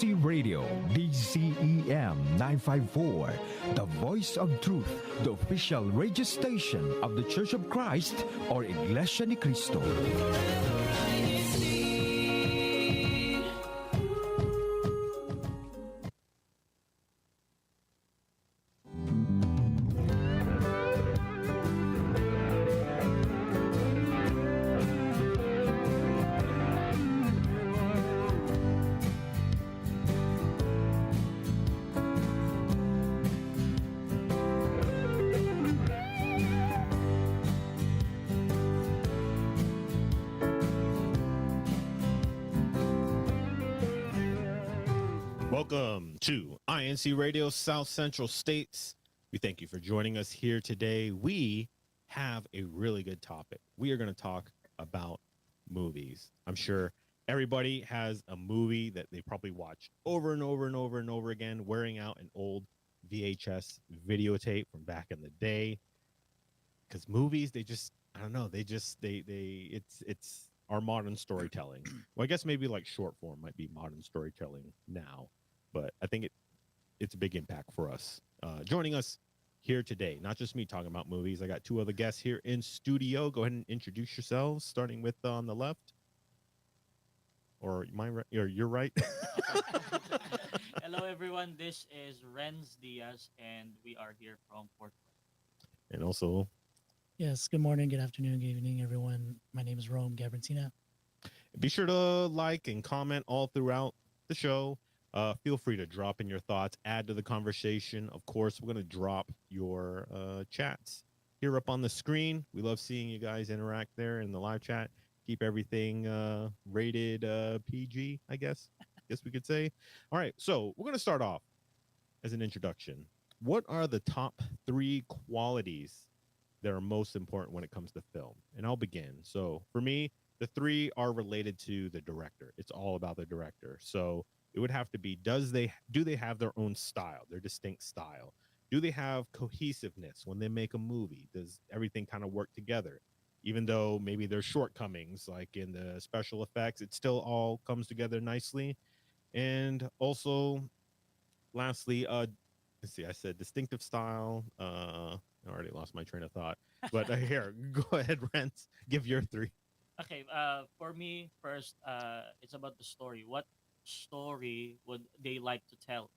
Radio, DCEM 954, the voice of truth, the official radio station of the Church of Christ or Iglesia ni Cristo. Welcome to INCRadio South Central States. We thank you for joining us here today. We have a really good topic. We are going to talk about movies. I'm sure everybody has a movie that they probably watched over and over and over and over again, wearing out an old VHS videotape from back in the day. Because movies, it's our modern storytelling. Well, I guess maybe like short form might be modern storytelling now. But I think it's a big impact for us. Joining us here today, not just me talking about movies. I got two other guests here in studio. Go ahead and introduce yourselves, starting with on the left. Or you're right. Hello, everyone. This is Renz Diaz, and we are here from Fort Worth. And also... Yes, good morning, good afternoon, good evening, everyone. My name is Rome Gabrincina. Be sure to like and comment all throughout the show. Feel free to drop in your thoughts, add to the conversation. Of course, we're going to drop your chats here up on the screen. We love seeing you guys interact there in the live chat. Keep everything rated PG, I guess we could say. All right, so we're going to start off as an introduction. What are the top 3 qualities that are most important when it comes to film? And I'll begin. So for me, the 3 are related to the director. It's all about the director. So it would have to be, do they have their own style, their distinct style? Do they have cohesiveness when they make a movie? Does everything kind of work together? Even though maybe there's shortcomings, like in the special effects, it still all comes together nicely. And also, lastly, let's see, I said distinctive style. I already lost my train of thought. But here, go ahead, Rance. Give your 3. Okay, for me, first, it's about the story. What story would they like to tell?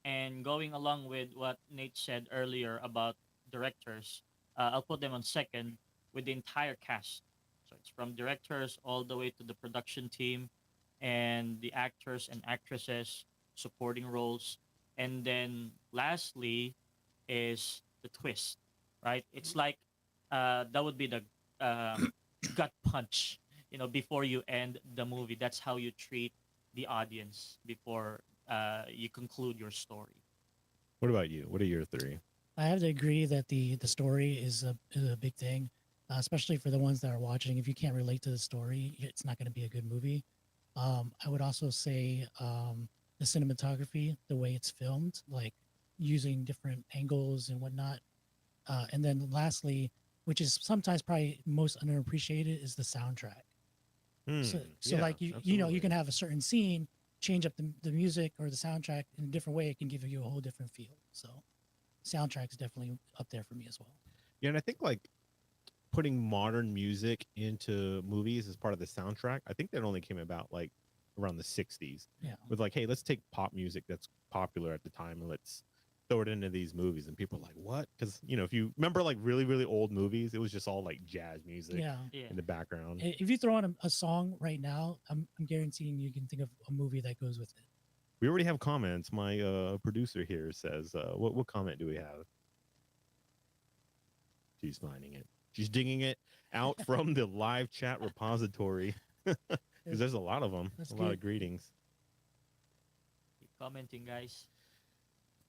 And going along with what Nate said earlier about directors, I'll put them on second with the entire cast. So it's from directors all the way to the production team and the actors and actresses, supporting roles. And then lastly is the twist, right? It's like that would be the gut punch, before you end the movie. That's how you treat the audience before you conclude your story. What about you? What are your 3? I have to agree that the story is a big thing, especially for the ones that are watching. If you can't relate to the story, it's not going to be a good movie. I would also say the cinematography, the way it's filmed, like using different angles and whatnot. And then lastly, which is sometimes probably most underappreciated, is the soundtrack. So yeah, like you can have a certain scene, change up the music or the soundtrack in a different way. It can give you a whole different feel. So soundtrack is definitely up there for me as well. Yeah, and I think like putting modern music into movies as part of the soundtrack, I think that only came about like around the 60s. Yeah. With like, hey, let's take pop music that's popular at the time and let's throw it into these movies. And people are like, what? Because, if you remember like really, really old movies, it was just all like jazz music in the background. If you throw on a song right now, I'm guaranteeing you can think of a movie that goes with it. We already have comments. My producer here says, what comment do we have? She's finding it. She's digging it out from the live chat repository. Because there's a lot of them. That's a lot good. of greetings. Keep commenting, guys.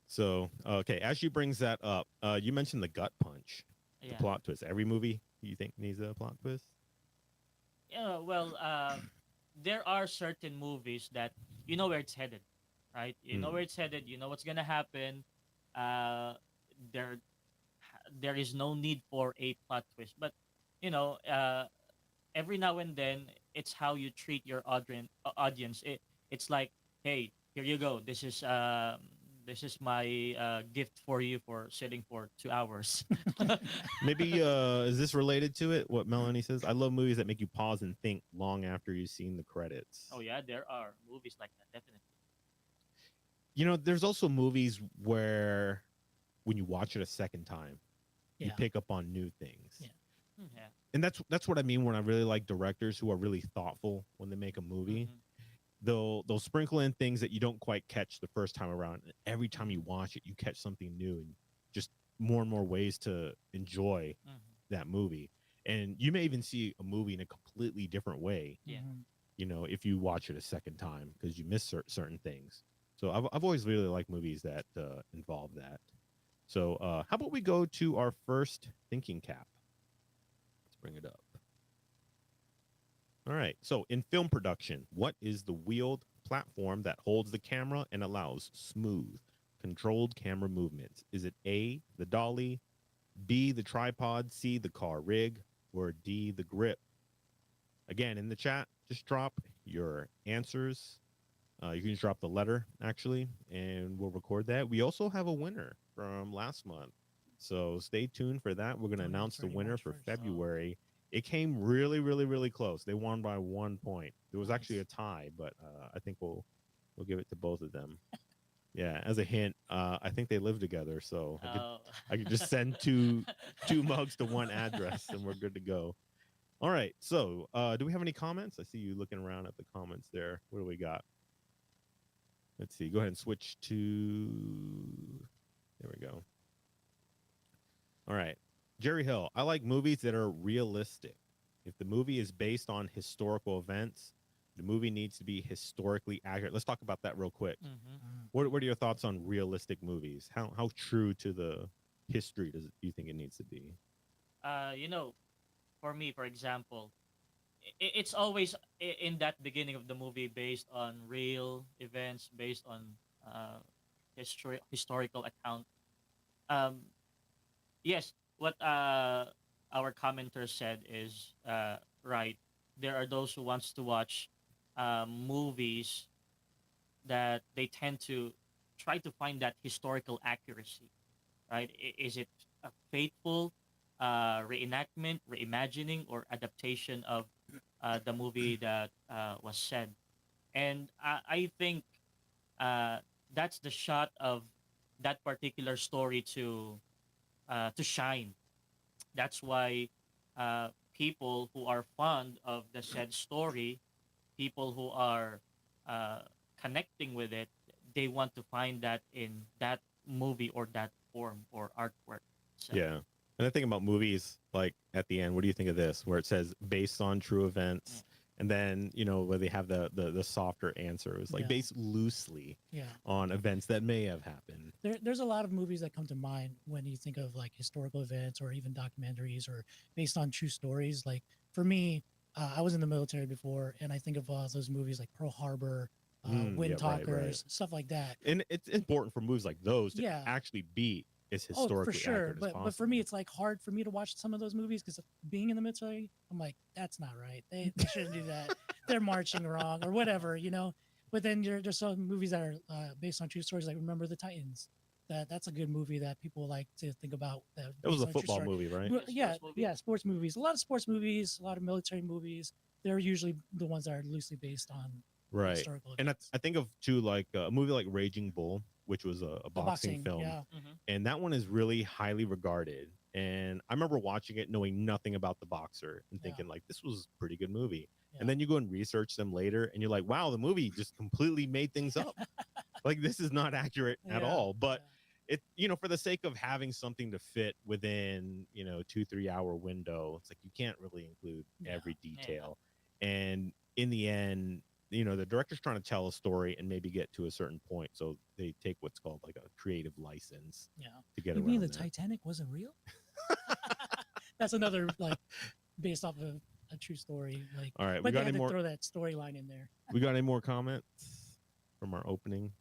So, okay, as she brings that up, you mentioned the gut punch, the Yeah. plot twist. Every movie you think needs a plot twist? Yeah, well, there are certain movies that you know where it's headed, right? You know where it's headed. You know what's gonna happen. There is no need for a plot twist, but every now and then it's how you treat your audience. It's like, hey, here you go. This is my gift for you for sitting for 2 hours. Maybe is this related to it? What Melanie says? I love movies that make you pause and think long after you've seen the credits. Oh yeah, there are movies like that, definitely. You know, there's also movies where when you watch it a second time, you Yeah. pick up on new things. Yeah. Yeah. And that's what I mean when I really like directors who are really thoughtful when they make a movie. Mhm. They'll sprinkle in things that you don't quite catch the first time around. Every time you watch it, you catch something new and just more and more ways to enjoy Mhm. that movie. And you may even see a movie in a completely different way, Yeah. Mhm. you know, if you watch it a second time because you miss certain things. So I've always really liked movies that involve that. So how about we go to our first thinking cap? Let's bring it up. All right. So in film production, what is the wheeled platform that holds the camera and allows smooth, controlled camera movements? Is it A, the dolly, B, the tripod, C, the car rig, or D, the grip? Again, in the chat, just drop your answers. You can just drop the letter, actually, and we'll record that. We also have a winner from last month. So stay tuned for that. We're going to Oh, yeah, announce it's the already winner March for 1st. February. It came really, really, really close. They won by 1 point. There was actually a Nice. tie, but I think we'll give it to both of them. Yeah, as a hint, I think they live together, so Oh. I could just send two mugs to one address, and we're good to go. All right. So, do we have any comments? I see you looking around at the comments there. What do we got? Let's see. Go ahead and switch to. There we go. All right. Jerry Hill. I like movies that are realistic. If the movie is based on historical events, the movie needs to be historically accurate. Let's talk about that real quick. Mhm. Mhm. What are your thoughts on realistic movies? How true to the history do you think it needs to be? You know, for me, for example, it's always in that beginning of the movie based on real events, based on uh, historical account. Um, yes, what our commenter said is right. There are those who wants to watch movies that they tend to try to find that historical accuracy, right? Is it a faithful reenactment, reimagining, or adaptation of the movie that was said? And I think uh, that's the shot of that particular story to shine. That's why people who are fond of the said story, people who are uh, connecting with it, they want to find that in that movie or that form or artwork. So, Yeah. And I think about movies like at the end, what do you think of this? Where it says based on true yeah. events. And then, you know, where they have the softer answer. It was like Yeah. based loosely Yeah. on events that may have happened. There's a lot of movies that come to mind when you think of like historical events or even documentaries or based on true stories. Like for me, I was in the military before, and I think of those movies like Pearl Harbor, Yeah, Wind right. Talkers, stuff like that. And it's important for movies like those to Yeah. actually be as Oh, for historically sure. accurate as But for me, possible. it's like hard for me to watch some of those movies because being in the military, I'm like, that's not right. They shouldn't do that. They're marching wrong or whatever. But then there's some movies that are based on true stories, like Remember the Titans. That's a good movie that people like to think about. That It was based a on true football story. movie, right? But A yeah, sports movie. yeah, sports movies. A lot of sports movies, a lot of military movies. They're usually the ones that are loosely based on Right. historical And events. I think of too like a movie like Raging Bull, which was a The boxing boxing, film, yeah, Mm-hmm. and that one is really highly regarded. And I remember watching it knowing nothing about the boxer and yeah, thinking like this was a pretty good movie. yeah, And then you go and research them later and you're like, wow, the movie just completely made things up. Like this is not accurate at yeah, all. But yeah, it, you know, for the sake of having something to fit within, you know, 2-3 hour window, it's like you can't really include yeah, every Yeah. detail. And in the end, you know, the director's trying to tell a story and maybe get to a certain point. So they take what's called like a creative license yeah. to get You mean around the that. Titanic wasn't real? That's another like based off of a true story. Like, All right, we but they got had any to more? throw that storyline in there. We got any more comments from our opening?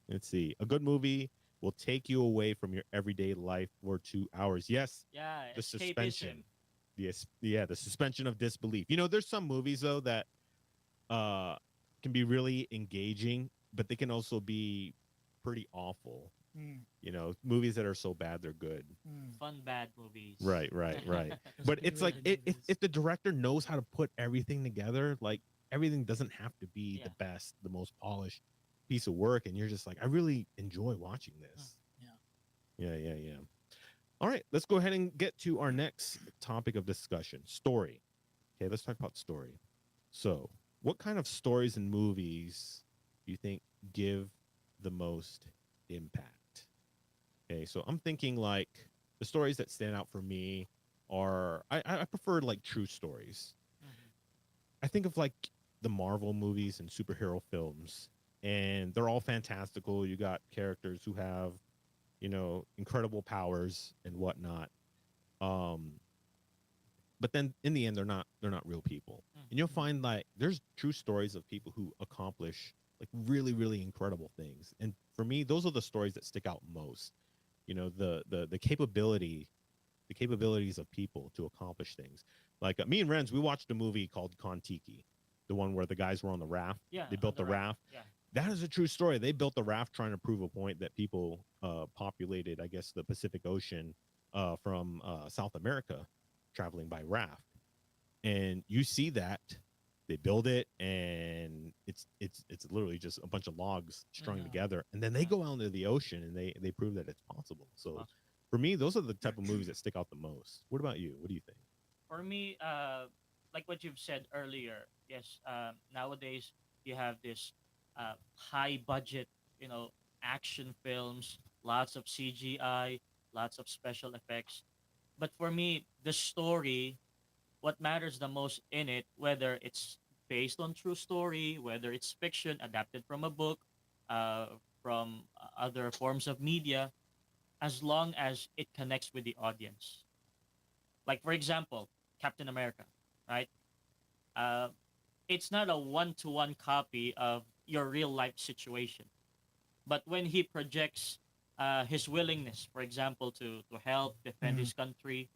Let's see. A good movie will take you away from your everyday life for 2 hours. Yes, Yeah. the Escapism. suspension. Yes, yeah, the suspension of disbelief. You know, there's some movies though that uh can be really engaging but they can also be pretty awful. Mm, Movies that are so bad they're good. mm. Fun bad movies. Right, right, right. Those But it's like B-rated if movies. the director knows how to put everything together, like everything doesn't have to be Yeah. the best, the most polished piece of work, and you're just like, I really enjoy watching Mm. this. Yeah. Yeah, yeah, yeah. All right, let's go ahead and get to our next topic of discussion: story. Okay, let's talk about story. So, what kind of stories and movies do you think give the most impact? Okay, so I'm thinking like the stories that stand out for me are I prefer like true stories. Mhm. I think of like the Marvel movies and superhero films, and they're all fantastical. You got characters who have, incredible powers and whatnot. Um, but then in the end, they're not real people. And you'll Mhm. find like there's true stories of people who accomplish like really, really incredible things. And for me, those are the stories that stick out most. The capabilities of people to accomplish things. Like me and Renz, we watched a movie called Kon-Tiki, the one where the guys were on the raft. Yeah, They on built the the raft. raft. Yeah. That is a true story. They built the raft trying to prove a point that people populated, I guess, the Pacific Ocean from South America, traveling by raft. And you see that they build it, and it's literally just a bunch of logs strung Mhm. together, and then they Yeah. go out into the ocean and they prove that it's possible. So Possible. for me, those are the type of movies that stick out the most. What about you? What do you think? For me, like what you've said earlier, yes, nowadays you have this high budget, you know, action films, lots of CGI, lots of special effects. But for me, the story, what matters the most in it, whether it's based on true story, whether it's fiction adapted from a book, from other forms of media, as long as it connects with the audience. Like for example, Captain America, right? Uh, it's not a one-to-one copy of your real life situation, but when he projects his willingness, for example, to help defend Mm, his country,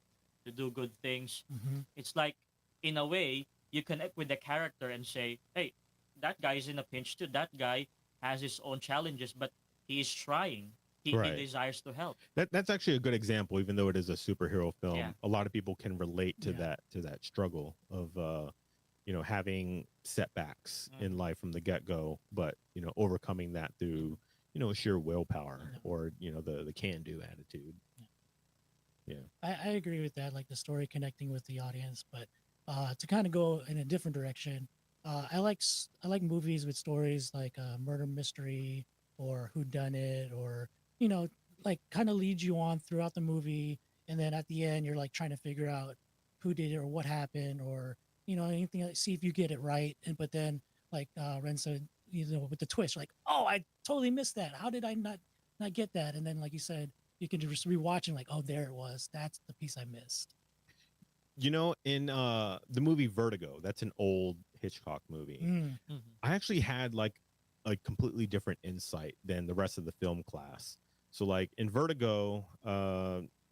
to do good things, mm-hmm. it's like in a way you connect with the character and say, hey, that guy is in a pinch too. That guy has his own challenges, but he is trying. He Right. desires to help. That's actually a good example. Even though it is a superhero Yeah. film, a lot of people can relate to Yeah. that struggle of having setbacks in Mhm. life from the get-go, but overcoming that through sheer willpower Yeah. or the can-do attitude. Yeah. Yeah. I agree with that, like the story connecting with the audience, but to kind of go in a different direction, I like movies with stories like murder mystery or who done it, or you know, like kind of leads you on throughout the movie, and then at the end you're like trying to figure out who did it or what happened, or anything, like see if you get it right. And but then like Ren said, with the twist, like, oh, I totally missed that. How did I not get that? And then like you said, you can just rewatch and like, oh, there it was. That's the piece I missed. In the movie Vertigo, that's an old Hitchcock movie. Mm, Mhm. I actually had like a completely different insight than the rest of the film class. So like in Vertigo,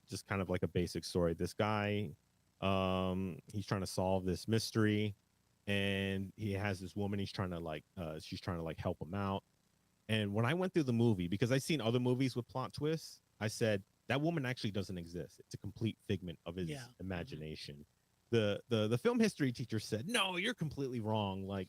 just kind of like a basic story. This guy, he's trying to solve this mystery, and he has this woman. She's trying to like help him out. And when I went through the movie, because I've seen other movies with plot twists, I said that woman actually doesn't exist. It's a complete figment of his yeah. imagination. The film history teacher said, "No, you're completely wrong. Like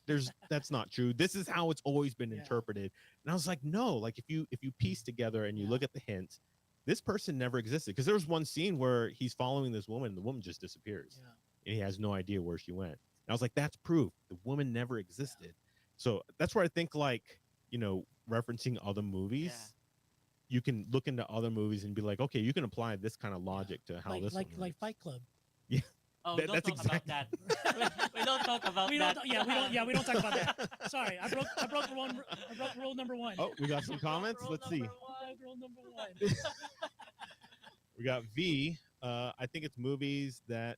that's not true. This is how it's always been Yeah. interpreted." And I was like, "No, like if you piece together and you Yeah. look at the hints, this person never existed." Because there was one scene where he's following this woman and the woman just disappears. Yeah. And he has no idea where she went. And I was like, "That's proof. The woman never existed." So that's where I think like, referencing other Yeah. movies, you can look into other movies and be like, okay, you can apply this kind of Yeah. logic to how Like this one like works. Fight Club. Yeah, Oh, don't that's talk about exactly. that. We don't talk about We that. don't. Yeah, we don't talk about that. Sorry, I broke rule number one. Oh, we got some comments. Rule Let's see. number I one. broke rule number one. We got V. I think it's movies that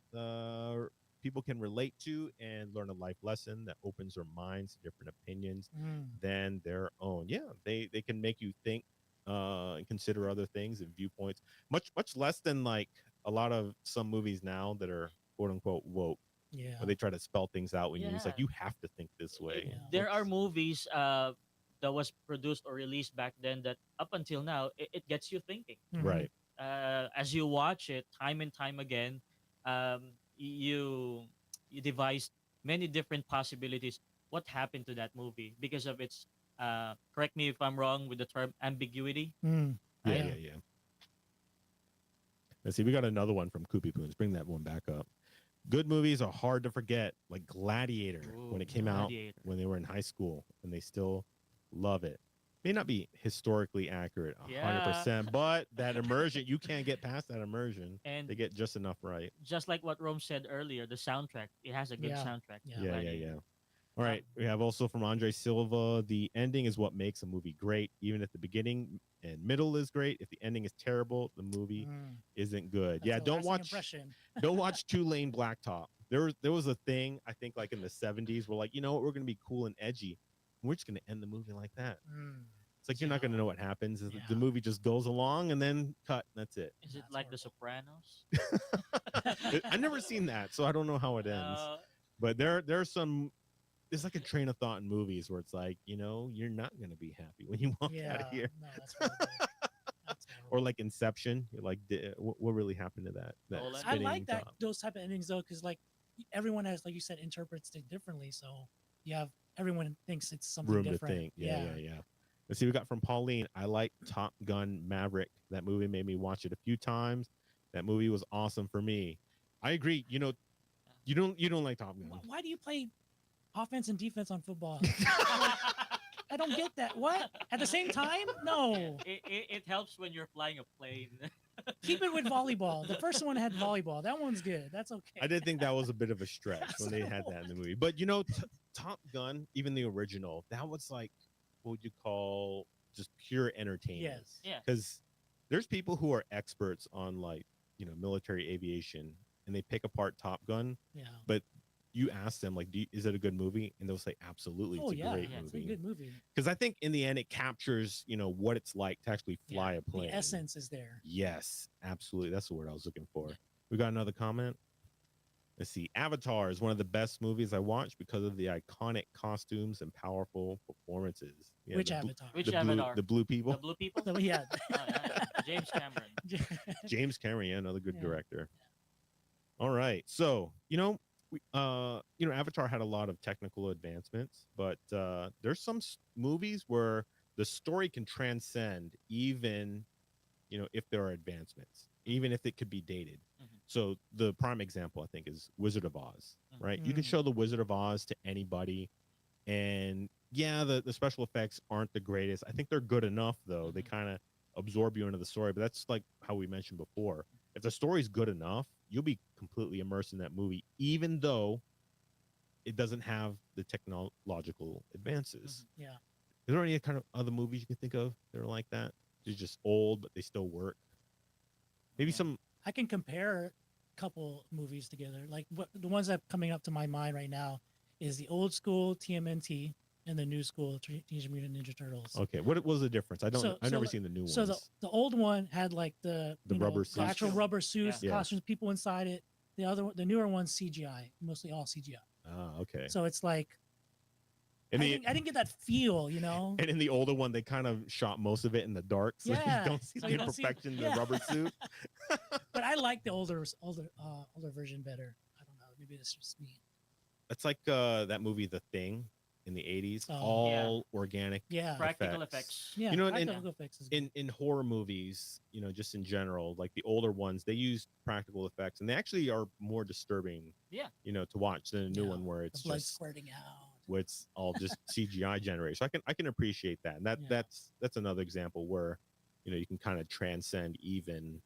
people can relate to and learn a life lesson that opens their minds to different opinions Mm, than their own. Yeah, they can make you think and consider other things and viewpoints. Much less than like a lot of some movies now that are quote unquote woke, yeah. where they try to spell things out when you it's like Yeah. you have to think this way. Yeah. There are Whoops. movies that was produced or released back then that up until now it gets you thinking. Mhm. Right. As you watch it time and time again, you devise many different possibilities. What happened to that movie because of its correct me if I'm wrong with the term ambiguity. Mm. Yeah, Right? yeah, yeah. Let's see. We got another one from Koopy Poons. Bring that one back up. Good movies are hard to forget, like Gladiator, when Ooh, it came out Gladiator. when they were in high school, and they still love it. May not be historically accurate 100%, but that immersion, you can't get past that immersion. And They get just enough right. just like what Rome said earlier, the soundtrack, it has a good Yeah. soundtrack. Yeah. Yeah, yeah, Gladiator. yeah. All right. We have also from Andre Silva, the ending is what makes a movie great. Even if the beginning and middle is great, if the ending is terrible, the movie Mm. isn't good. That's Yeah, a don't lasting watch impression. don't watch Two Lane Blacktop. There was a thing, I think, like in the 70s, where like, you know what, we're gonna be cool and edgy. We're just gonna end the movie like that. Mm. It's like you're not gonna know what happens. The Yeah. movie just goes along and then cut, and that's it. Is it That's like The horrible. Sopranos? I never seen that, so I don't know how it ends. But there's some, there's like a train of thought in movies where it's like, you know, you're not going to be happy when you walk out of Yeah. here. No, that's horrible. That's Or horrible. like Inception, you're like, what really happened to that Nolan? I spinning like that top? those type of endings though, because like everyone has, like you said, interprets it differently. So you have everyone thinks it's something Room different. to think. Yeah. Let's see, we got from Pauline. I like Top Gun Maverick. That movie made me watch it a few times. That movie was awesome for me. I agree. You know, you don't like Top Gun. Why do you play offense and defense on football? I don't get that. What? At the same time? No. It helps when you're flying a plane. Keep it with volleyball. The first one had volleyball. That one's good. That's okay. I did think that was a bit of a stretch when they had that in the movie. But you know, Top Gun, even the original, that was like, what would you call, just pure entertainment? Yes. Yeah. Because there's people who are experts on, like, you know, military aviation, and they pick apart Top Gun. Yeah. But you ask them, like, is it a good movie? And they'll say, absolutely, Oh it's a yeah. great Yeah, it's a movie. good movie. Because I think in the end, it captures, you know, what it's like to actually fly a plane. The essence is there. Yes, absolutely. That's the word I was looking for. We got another comment. Let's see. Avatar is one of the best movies I watched because of the iconic costumes and powerful performances. Yeah, Which the Avatar? Which the Avatar? the blue people. The blue people? So, yeah. Yeah. James Cameron. James Cameron, yeah, another good Yeah. director. All right. So, Avatar had a lot of technical advancements, but there's some movies where the story can transcend even, if there are advancements, even if it could be dated. Mhm. So the prime example, I think, is Wizard of Oz, Mhm. right? You can show the Wizard of Oz to anybody, and yeah, the special effects aren't the greatest. I think they're good enough, though. They Mhm. kind of absorb you into the story, but that's like how we mentioned before. If the story's good enough, you'll be completely immersed in that movie, even though it doesn't have the technological advances. Yeah. Is there any kind of other movies you can think of that are like that? They're just old, but they still work. Maybe Yeah. some. I can compare a couple movies together. Like the ones that are coming up to my mind right now is the old school TMNT and the new school Teenage Mutant Ninja Turtles. Okay, what was the difference? I've never like- seen the new ones. So the old one had like the rubber the suits. actual rubber suits, Yeah. costumes, people inside it. The newer one's CGI, mostly all CGI. Okay. So it's like And I didn't get that feel, and in the older one, they kind of shot most of it in the dark, so Yeah, you don't see so the you don't see- imperfection in yeah. the rubber suit. But I like the older version better. I don't know. Maybe it's just me. It's like that movie, The Thing, in the 80s. Oh. All organic. Yeah. Practical effects. Yeah. You know, and- practical effects is good. In horror movies, just in general, like the older ones, they use practical effects, and they actually are more disturbing. Yeah. To watch than a new Yeah, one where the it's blood just squirting out. where it's all just CGI generated. So I can appreciate that, and Yeah. that's another example where you can kind of transcend even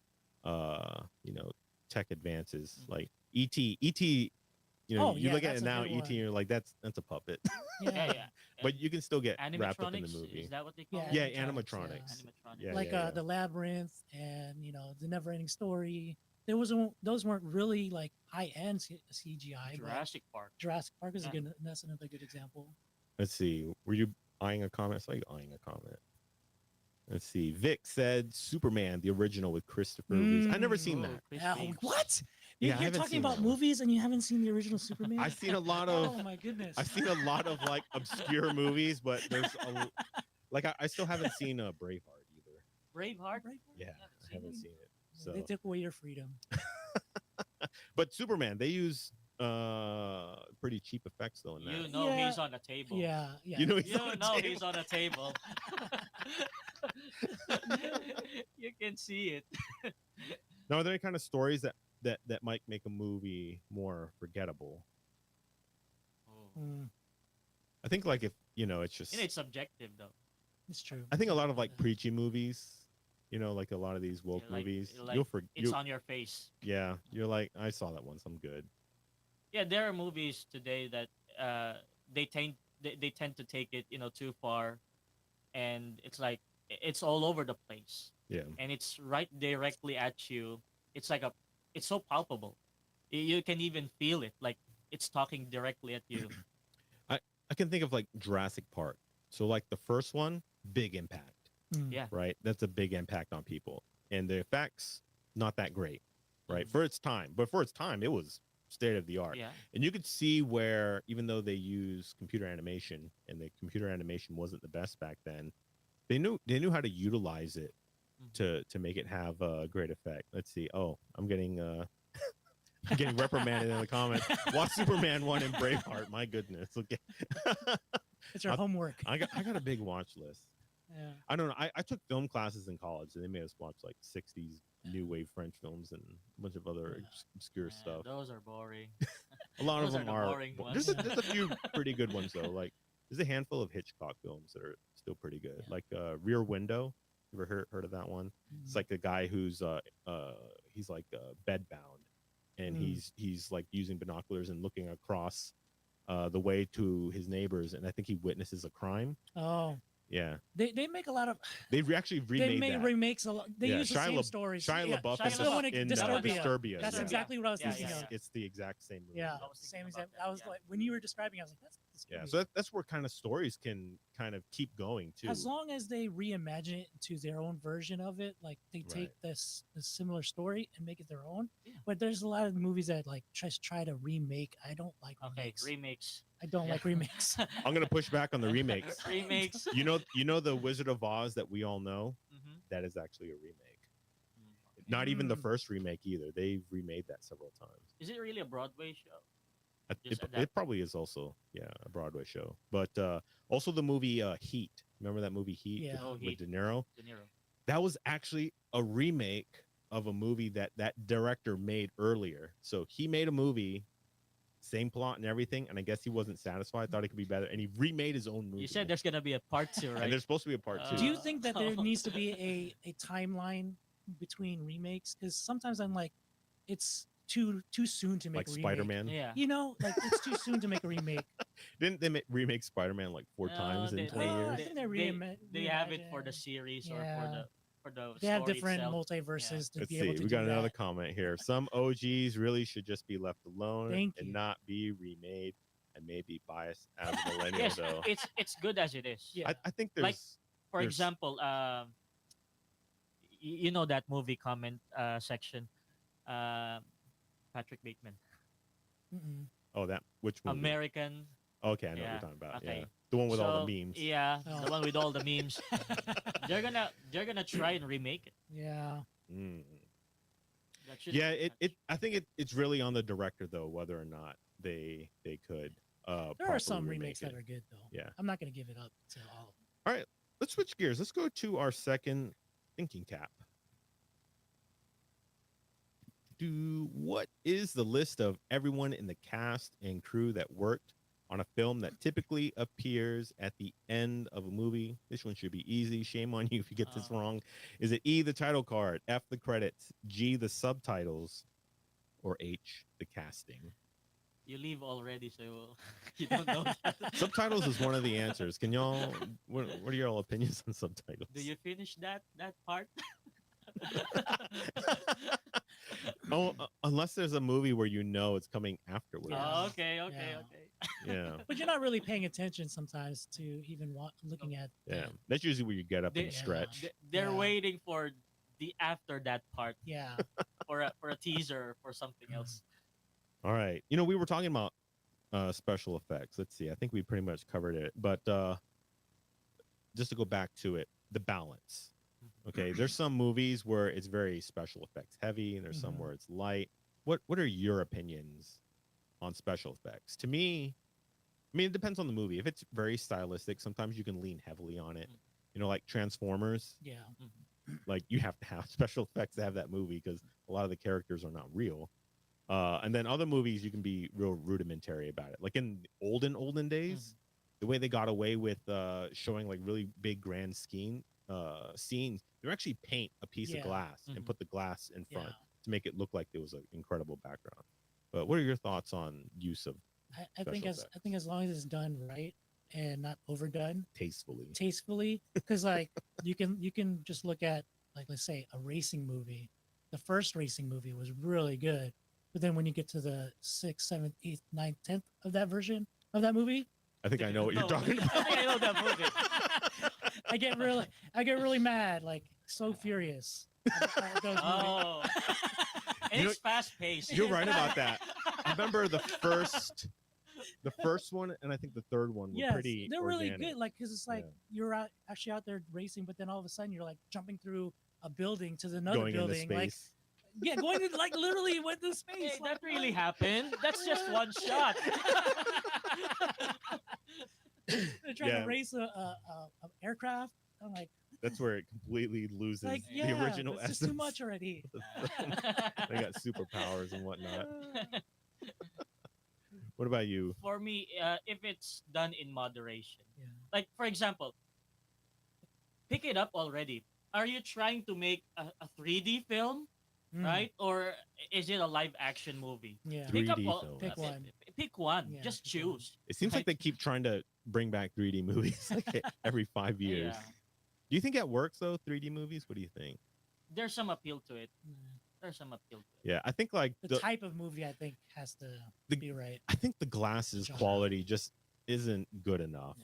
tech advances Mhm. like ET. Oh, you yeah, look at that's it a now, good ET, one. and you're like, that's a puppet. Yeah. But you can still get wrapped up in the Animatronics. movie. Is that what they call Yeah, it? Yeah, animatronics, animatronics. Animatronics. Yeah, Like yeah. the labyrinth and the never-ending story. Those weren't really like high-end CGI. But Jurassic Park. Jurassic Park is Yeah. that's another good example. Let's see. Were you eyeing a comment? I saw you eyeing a comment. Let's see. Vic said Superman, the original with Christopher Reeve. I never seen Oh, that. Chris Yeah, Reeves. what? Yeah, I You're haven't talking seen about that one. movies and you haven't seen the original Superman? I've seen a lot Oh of my goodness. I've seen a lot of like obscure movies, but there's like I still haven't seen Braveheart either. Braveheart. Yeah, I haven't seen it. So, They took away your freedom. but Superman, they use pretty cheap effects though in You that. know Yeah. he's on a table. Yeah, yeah. You know, he's You on a know table. he's on a table. You can see it. Now, are there any kind of stories that might make a movie more forgettable? Oh. Mm, I think like if it's just It's subjective though. it's true. I think a lot of like preachy movies, like a lot of these woke Yeah, like- movies, like you'll forget. It's on your face. Yeah, you're like, I saw that once. I'm good. Yeah, there are movies today that they tend to take it too far, and it's like it's all over the place, Yeah, and it's right directly at you. It's like it's so palpable. You can even feel it, like it's talking directly at you. I can think of like Jurassic Park. So like the first one, big impact, Mm. Yeah. right? That's a big impact on people, and the effects not that great, right? Mhm. For its time, but for its time, it was state of the art. Yeah. And you could see where even though they use computer animation and the computer animation wasn't the best back then, they knew how to utilize it Mhm. to make it have a great effect. Let's see. Oh, I'm getting getting reprimanded in the comments. Watch Superman 1 and Braveheart. My goodness. Okay. It's your I- homework. I got a big watch list. Yeah. I don't know. I took film classes in college and they made us watch like 60s new wave French films and a bunch of other obscure Yeah, stuff. those are boring. A lot of those are them the are boring there's ones. there's a few pretty good ones though. Like there's a handful of Hitchcock films that are still pretty good. Yeah. Like Rear Window. You ever heard of that one? It's like a guy who's he's like bedbound and Mm. he's like using binoculars and looking across the way to his neighbors, and I think he witnesses a crime. Oh, Yeah, they make a lot of actually they remade make that. remakes a lot. They Yeah, use the same stories. Shia Yeah, LaBeouf Shia is the one LaBeouf. in Disturbia. Disturbia. That's yeah. exactly what I was Yeah, thinking yeah, of. It's the exact same movie. Yeah, I was thinking same about exact. that, I was yeah. like, when you were describing, I was like, that's Yeah, Disturbia. so that's where kind of stories can kind of keep going too. As long as they reimagine it to their own version of it, like they take this similar story and make it their own. Yeah. But there's a lot of movies that like just try to remake. I don't like Okay, remakes. remakes. I don't Yeah. like remakes. I'm gonna push back on the remakes. Remakes. You know the Wizard of Oz that we all know? Mhm. That is actually a remake. Mm. Not even the Mm. first remake either. They've remade that several times. Is it really a Broadway show? It, Just it adapt. probably is also a Broadway show, but also the movie Heat. Remember that movie Heat Yeah. Oh, with Heat. De Niro? De Niro. That was actually a remake of a movie that director made earlier. So he made a movie, same plot and everything, and I guess he wasn't satisfied, thought it could be better, and he remade his own movie. You said there's gonna be a part 2, right? and there's supposed to be a part two. Do you think that there needs to be a timeline between remakes? Because sometimes I'm like, it's too soon to make like a remake. Spider-Man? Yeah. You know, like it's too soon to make a remake. Didn't they remake Spider-Man like 4 No, times in they- 20 Oh, I years? think they They have it for the reimagine. series or Yeah. for the They have story different itself. multiverses to Let's be see. able to We do got another that. comment here. Some OGs really should just be left alone Thank and you. not be remade. I may be biased as a millennial Yes, though. it's good as it is. Yeah. I think there's Like, For there's- example, you know that movie comment section, Patrick Bateman, Mm-mm. which movie? American. Okay, I know what Yeah, you're talking about. okay. Yeah. The one with all So, the memes. Yeah, Oh. the one with all the memes. they're gonna try and remake it. Yeah. Mm. That should Yeah, I think it's really on the director though whether or not they could There are some remakes that are good though. Yeah. I'm not gonna give it up to all of them. All right, let's switch gears. Let's go to our second thinking cap. What is the list of everyone in the cast and crew that worked on a film that typically appears at the end of a movie? This one should be easy. Shame on you if you get this wrong. Is it E, the title card, F, the credits, G, the subtitles, or H, the casting? You leave already, so you don't know. That. Subtitles is one of the answers. Can y'all, what are your opinions on subtitles? Do you finish that part? Oh, unless there's a movie where you know it's coming afterwards. Yeah. Oh, okay. Yeah. Yeah. But you're not really paying attention sometimes to even looking at. Yeah. That's usually where you get up and They- stretch. They're Yeah. waiting for the after that part, Yeah. for a teaser for something else. All right. We were talking about special effects. Let's see. I think we pretty much covered it. But just to go back to it, the balance. Okay, there's some movies where it's very special effects heavy, and there's some where it's light. What are your opinions on special effects? To me, I mean, it depends on the movie. If it's very stylistic, sometimes you can lean heavily on it. Like Transformers. Yeah. Like you have to have special effects to have that movie because a lot of the characters are not real. And then other movies, you can be real rudimentary about it. Like in olden days, the way they got away with showing like really big grand scenes, they would actually paint a piece of glass and put the glass in front to make it look like there was an incredible background. But what are your thoughts on use of I think as long as it's done right and not overdone tastefully, because like you can just look at, like, let's say a racing movie. The first racing movie was really good, but then when you get to the 6th, 7th, 8th, 9th, 10th of that version of that movie, I think I know what you're talking about. I think I know that movie. I get really mad, like so furious. at those movies. Oh, and it's fast paced. You're right about that. I remember the first one, and I think the third one were pretty. They're organic. really good. Like, because it's like you're actually out there racing, but then all of a sudden you're like jumping through a building to another Going building, into like space. going to like literally went to space. Hey, like, that really happened. That's just one shot. They're trying to race a aircraft. I'm like, That's where it completely loses like the original it's essence. just too much already. They got superpowers and whatnot. What about you? For me, if it's done in moderation, Yeah. like for example, pick it up already. Are you trying to make a 3D film, right? Or is it a live action movie? Yeah. 3D film. Pick one. Pick one. Yeah, Just pick one. choose. It seems like they keep trying to bring back 3D movies like every 5 years. Yeah. Do you think that works though? 3D movies? What do you think? There's some appeal to it. Yeah. There's some appeal to it. Yeah, I think like The type of movie I think has to be right. I think the glasses Genre. quality just isn't good enough.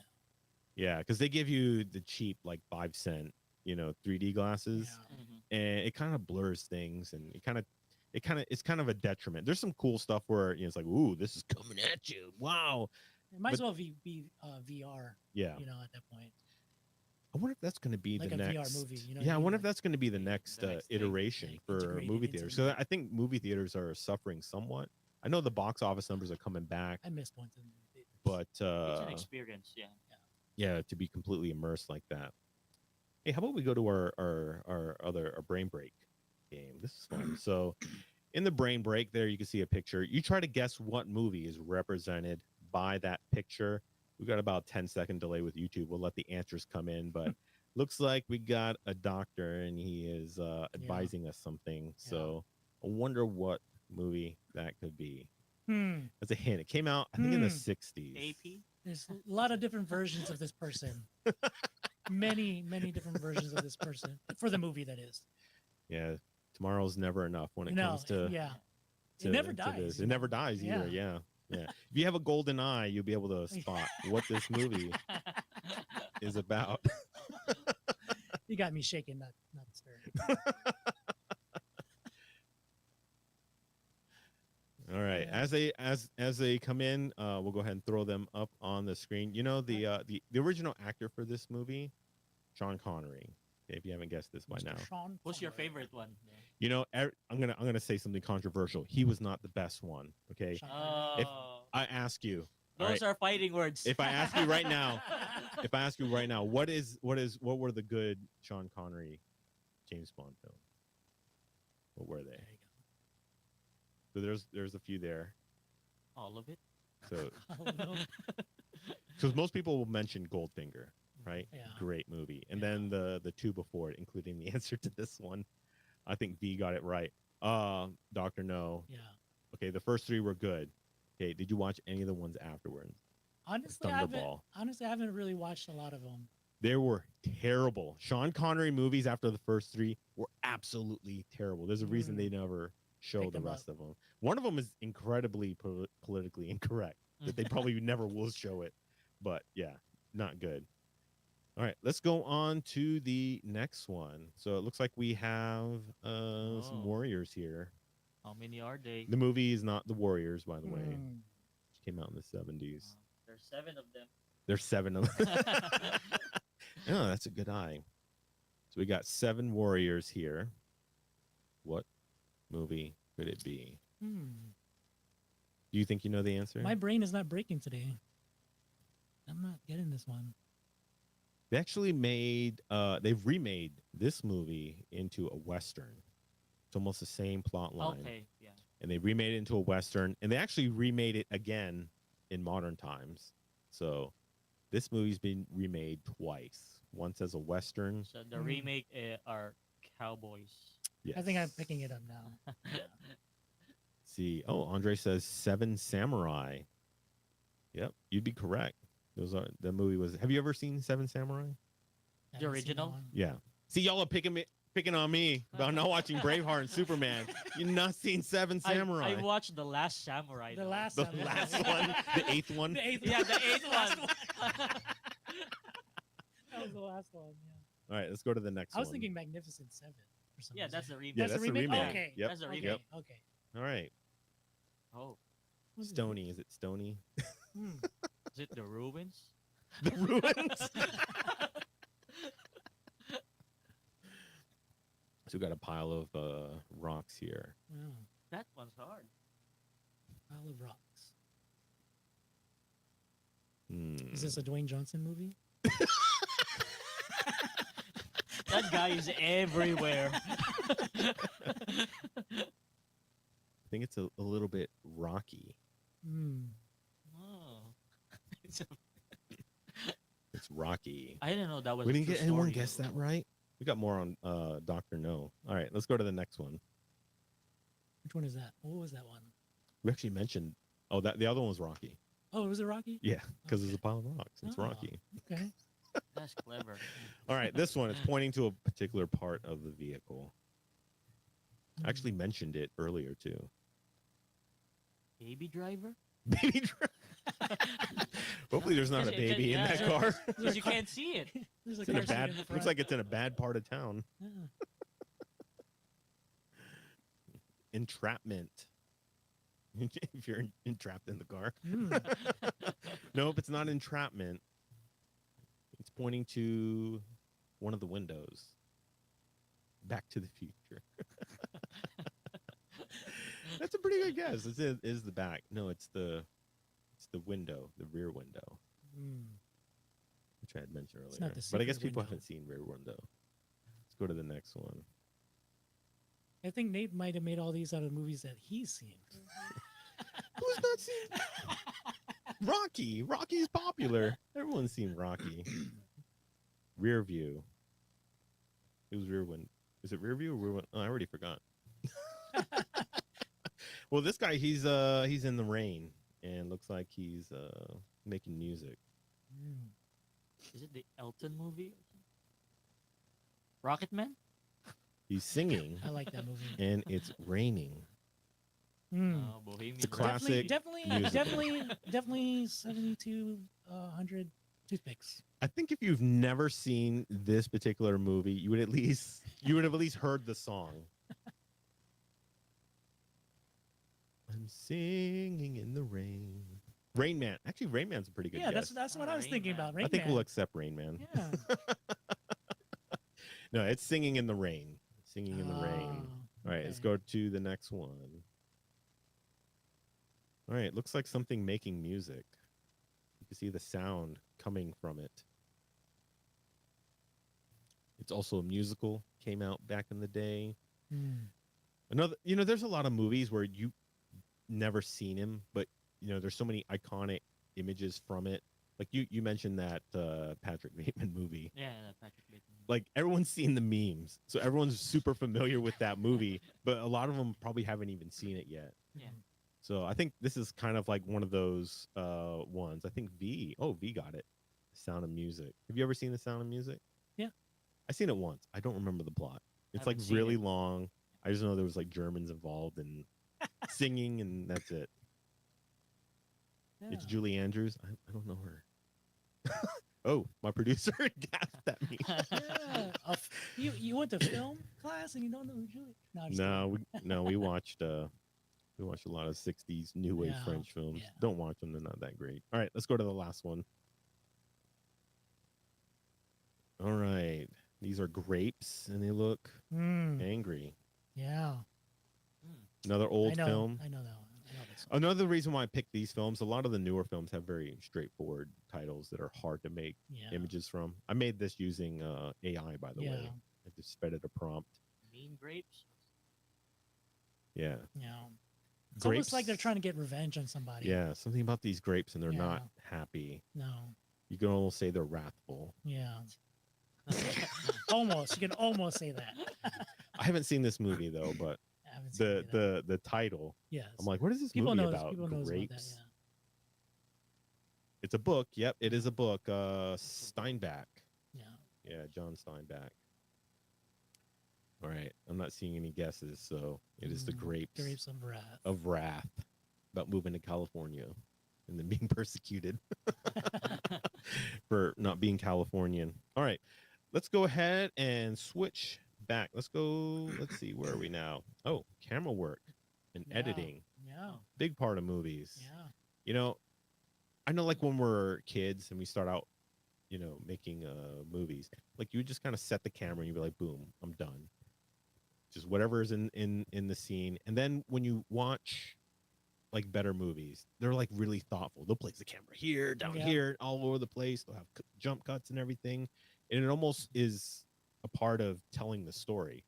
Yeah, because they give you the cheap like 5-cent, 3D glasses, Yeah. and it kind of blurs things, and it's kind of a detriment. There's some cool stuff where it's like, ooh, this is coming at you. Wow. It might as well be VR. Yeah. At that point. I wonder if that's going to be Like the a VR next movie, you know what yeah, I I mean? wonder if Like that's going to be the next, the next thing, iteration like for integrated movie into theaters. the So movie. I think movie theaters are suffering somewhat. I know the box office numbers are coming back, I missed one to the movie theater. but It's an experience. Yeah. yeah, to be completely immersed like that. Hey, how about we go to our brain break game? This is fun. So, in the brain break, there you can see a picture. You try to guess what movie is represented by that picture. We got about 10-second delay with YouTube. We'll let the answers come in, but looks like we got a doctor and he is advising us something. So, I wonder what movie that could be. That's a hint. It came out, I think, in the 60s. AP. There's a lot of different versions of this person. many different versions of this person for the movie, that is. Yeah, tomorrow's never enough when it comes to it never to dies. this. It never dies either. Yeah. If you have a golden eye, you'll be able to spot what this movie is about. You got me shaking, not stirring. All right, as they come in, we'll go ahead and throw them up on the screen. The original actor for this movie, Sean Connery. If you haven't guessed this by now, Sean Who's your Connery. favorite one? I'm gonna say something controversial. He was not the best one. Okay, Sean Connery. If Oh, I ask you, those are fighting words. if I ask you right now, what were the good Sean Connery James Bond films? What were they? There you go. So there's a few there. All of it. So Oh, no. because most people will mention Goldfinger, right? Yeah. Great movie. And then the two before it, including the answer to this one. I think V got it right. Dr. No. Yeah. Okay, the first three were good. Okay, did you watch any of the ones afterwards? Honestly, Thunderball. I haven't really watched a lot of them. They were terrible. Sean Connery movies after the first three were absolutely terrible. There's a reason they never show Pick the them rest up. of them. One of them is incredibly politically incorrect that they probably never will show it. But yeah, not good. All right, let's go on to the next one. So it looks like we have some warriors here. How many are they? The movie is not The Warriors, by the way. Hmm. It came out in the 70s. There's 7 of them. There's 7 of them. Oh, that's a good eye. So we got 7 warriors here. What movie could it be? Hmm. Do you think you know the answer? My brain is not breaking today. I'm not getting this one. They actually they've remade this movie into a Western. It's almost the same plot line. Okay, yeah. And they remade it into a Western, and they actually remade it again in modern times. So this movie's been remade twice. Once as a Western. So the remake are cowboys. Yes. I think I'm picking it up now. Yeah. See, Andre says 7 Samurai. Yep, you'd be correct. The movie was. Have you ever seen 7 Samurai? The original? Yeah. See, y'all are picking on me about not watching Braveheart and Superman. You're not seeing 7 Samurai. I watched The Last Samurai. The though. last the one. last one, the 8th one. The eighth Yeah, one. the 8th one. That was the last one. Yeah. All right, let's go to the next one. I was thinking Magnificent Seven for some Yeah, reason. that's the remake. Yeah, That's that's the the remake. remake. Okay. Yep. That's the Okay. remake. Okay. All right, Oh, What is it? Stony. Is it Stony? Hmm. is it The Ruins? The ruins. So we got a pile of rocks here. Wow. That one's hard. Pile of rocks. Hmm. Is this a Dwayne Johnson movie? That guy is everywhere. I think it's a little bit rocky. Hmm. Oh. It's rocky. I didn't know that was. We a didn't true get anyone story, guess though. that right. We got more on Dr. No. All right, let's go to the next one. Which one is that? What was that one? We actually mentioned. Oh, the other one was Rocky. Oh, was it Rocky? Yeah, because there's a pile of rocks. It's Oh. Rocky. Okay. That's clever. All right, this one is pointing to a particular part of the vehicle. I actually mentioned it earlier too. Baby Driver? Baby driver. Hopefully, there's not a Yes, baby in yeah, that so- car. Because you can't see it. There's a It's in a car seat bad. in the front. Looks like it's in a bad part of town. Yeah. Entrapment. If you're entrapped in the car. Hmm. Nope, it's not entrapment. It's pointing to one of the windows. Back to the Future. That's a pretty good guess. It is the back. No, it's the window, the rear window, Hmm. which I had mentioned It's earlier. not the But I guess secret people window. haven't seen rear window. Let's go to the next one. I think Nate might have made all these out of movies that he's seen. Who's not seen Rocky? Rocky's popular. Everyone's seen Rocky. Rear view. It was rear window. Is it rear view or rear window? Oh, I already forgot. Well, this guy, he's in the rain and looks like he's making music. Hmm. Is it the Elton movie? Rocket Man? He's singing I like that movie. and it's raining. Hmm. Bohemian It's a Rhapsody. classic Definitely, musical. definitely 7200 toothpicks. I think if you've never seen this particular movie, you would have at least heard the song. I'm singing in the rain. Rain Man. Actually, Rain Man's a pretty good Yeah, guess. that's what I was Rain thinking Man. about. Rain I think Man. we'll accept Rain Man. Yeah. No, it's singing in the rain. Singing in the rain. Oh, All right, let's okay. go to the next one. All right, looks like something making music. You can see the sound coming from it. It's also a musical, came out back in the day. Hmm. Another, there's a lot of movies where you never seen him, but there's so many iconic images from it. Like you mentioned that Patrick Bateman movie. Yeah, Patrick Bateman. Like everyone's seen the memes, so everyone's super familiar with that movie, but a lot of them probably haven't even seen it yet. Yeah. So I think this is kind of like one of those ones. I think V got it. Sound of Music. Have you ever seen The Sound of Music? Yeah. I seen it once. I don't remember the plot. It's Haven't like seen really it. long. I just know there was like Germans involved and singing, and that's it. It's Yeah. Julie Andrews. I don't know her. Oh, my producer gasped at me. Yeah. You went to film class and you don't know who Julie? No, I'm just No, kidding. we watched a lot of 60s new wave Yeah, French films. yeah. Don't watch them, they're not that great. All right, let's go to the last one. All right. These are grapes and they look Mm, angry. yeah. Another old film. I know that one. I know this one. Another reason why I picked these films, a lot of the newer films have very straightforward titles that are hard to make Yeah. images from. I made this using AI, by the Yeah. way. I just fed it a prompt. Mean grapes. Yeah. Yeah. It's Grapes. almost like they're trying to get revenge on somebody. Yeah, something about these grapes and they're Yeah. not happy. No. You can almost say they're wrathful. Yeah. Almost. You can almost say that. I haven't seen this movie though, but I haven't seen it either. the title, Yes. I'm like, what is this People movie knows. about? People knows about that. Grapes. Yeah. It's a book. Yep, it is a book. Steinbeck. Yeah. Yeah, John Steinbeck. All right, I'm not seeing any guesses, so it is the grapes Grapes of Wrath. of wrath about moving to California and then being persecuted for not being Californian. All right, let's go ahead and switch back. Let's go. Let's see, where are we now? Oh, camera work and Yeah. editing. Yeah. Big part of movies. Yeah. You know, I know like when we're kids and we start out, making movies, like you would just kind of set the camera and you'd be like, boom, I'm done. Just whatever is in the scene. And then when you watch like better movies, they're like really thoughtful. They'll place the camera here, down Yeah. here, all over the place. They'll have jump cuts and everything. And it almost is a part of telling the story,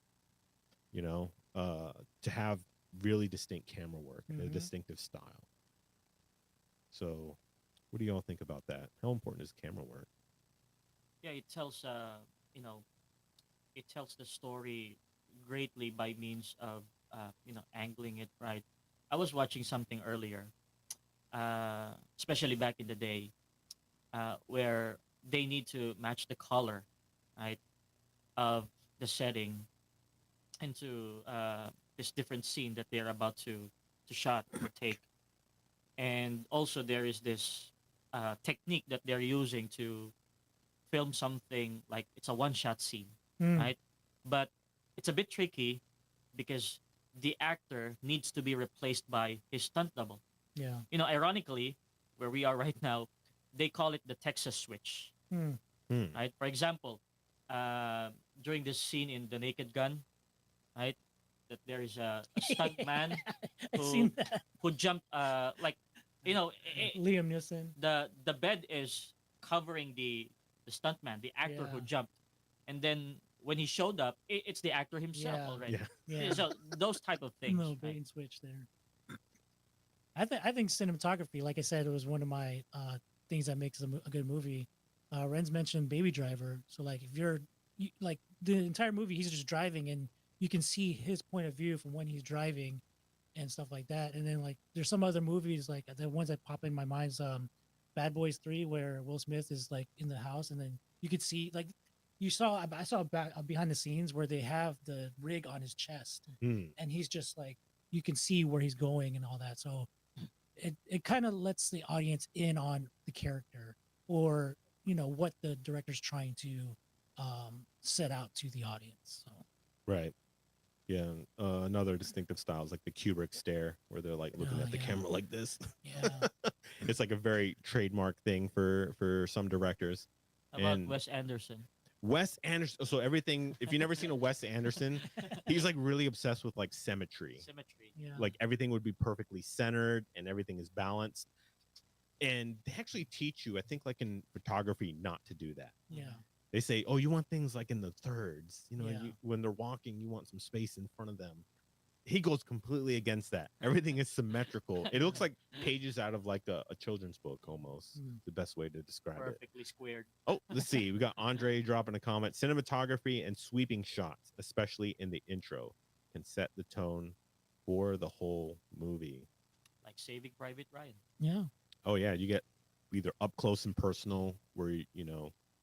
to have really distinct camera work and a Mhm. distinctive style. So what do y'all think about that? How important is camera work? Yeah, it tells it tells the story greatly by means of angling it right. I was watching something earlier, especially back in the day, where they need to match the color, right, of the setting into this different scene that they're about to shot or take. And also there is this technique that they're using to film something like it's a one shot scene, Mm. right? But it's a bit tricky because the actor needs to be replaced by his stunt double. Yeah. Ironically, where we are right now, they call it the Texas switch, Mm. right? For example, during this scene in The Naked Gun, right, that there is a stunt man I've who seen that. who jumped Liam Neeson. the bed is covering the stuntman, the actor who Yeah. jumped, and then when he showed up, it's the actor himself Yeah. already. Yeah. Yeah. So those type of things. No bait right? and switch there. I think cinematography, like I said, it was one of my things that makes a good movie. Renz mentioned Baby Driver, so like if like the entire movie, he's just driving and you can see his point of view from when he's driving and stuff like that. And then like there's some other movies like the ones that pop in my mind is Bad Boys 3, where Will Smith is like in the house and then you could see like I saw back behind the scenes where they have the rig on his chest Hmm. and he's just like you can see where he's going and all that. So it kind of lets the audience in on the character or what the director's trying to set out to the audience. So Right. Yeah. Another distinctive style is like the Kubrick stare, where they're like looking Oh, at the yeah. camera like this. yeah, It's like a very trademark thing for some directors. How about And Wes Anderson? Wes Anderson. So everything. If you've never seen a Wes Anderson, he's like really obsessed with like symmetry. Symmetry. yeah, Like everything would be perfectly centered and everything is balanced. And they actually teach you, I think, like in photography, not to do that. yeah, They say, oh, you want things like in the thirds. Yeah. When they're walking, you want some space in front of them. He goes completely against that. Everything is symmetrical. It looks like pages out of like a children's book almost. Mm. The best way to describe it. Perfectly squared. Oh, let's see. We got Andre dropping a comment. Cinematography and sweeping shots, especially in the intro, can set the tone for the whole movie. Like Saving Private Ryan. yeah, Oh yeah, you get either up close and personal, where you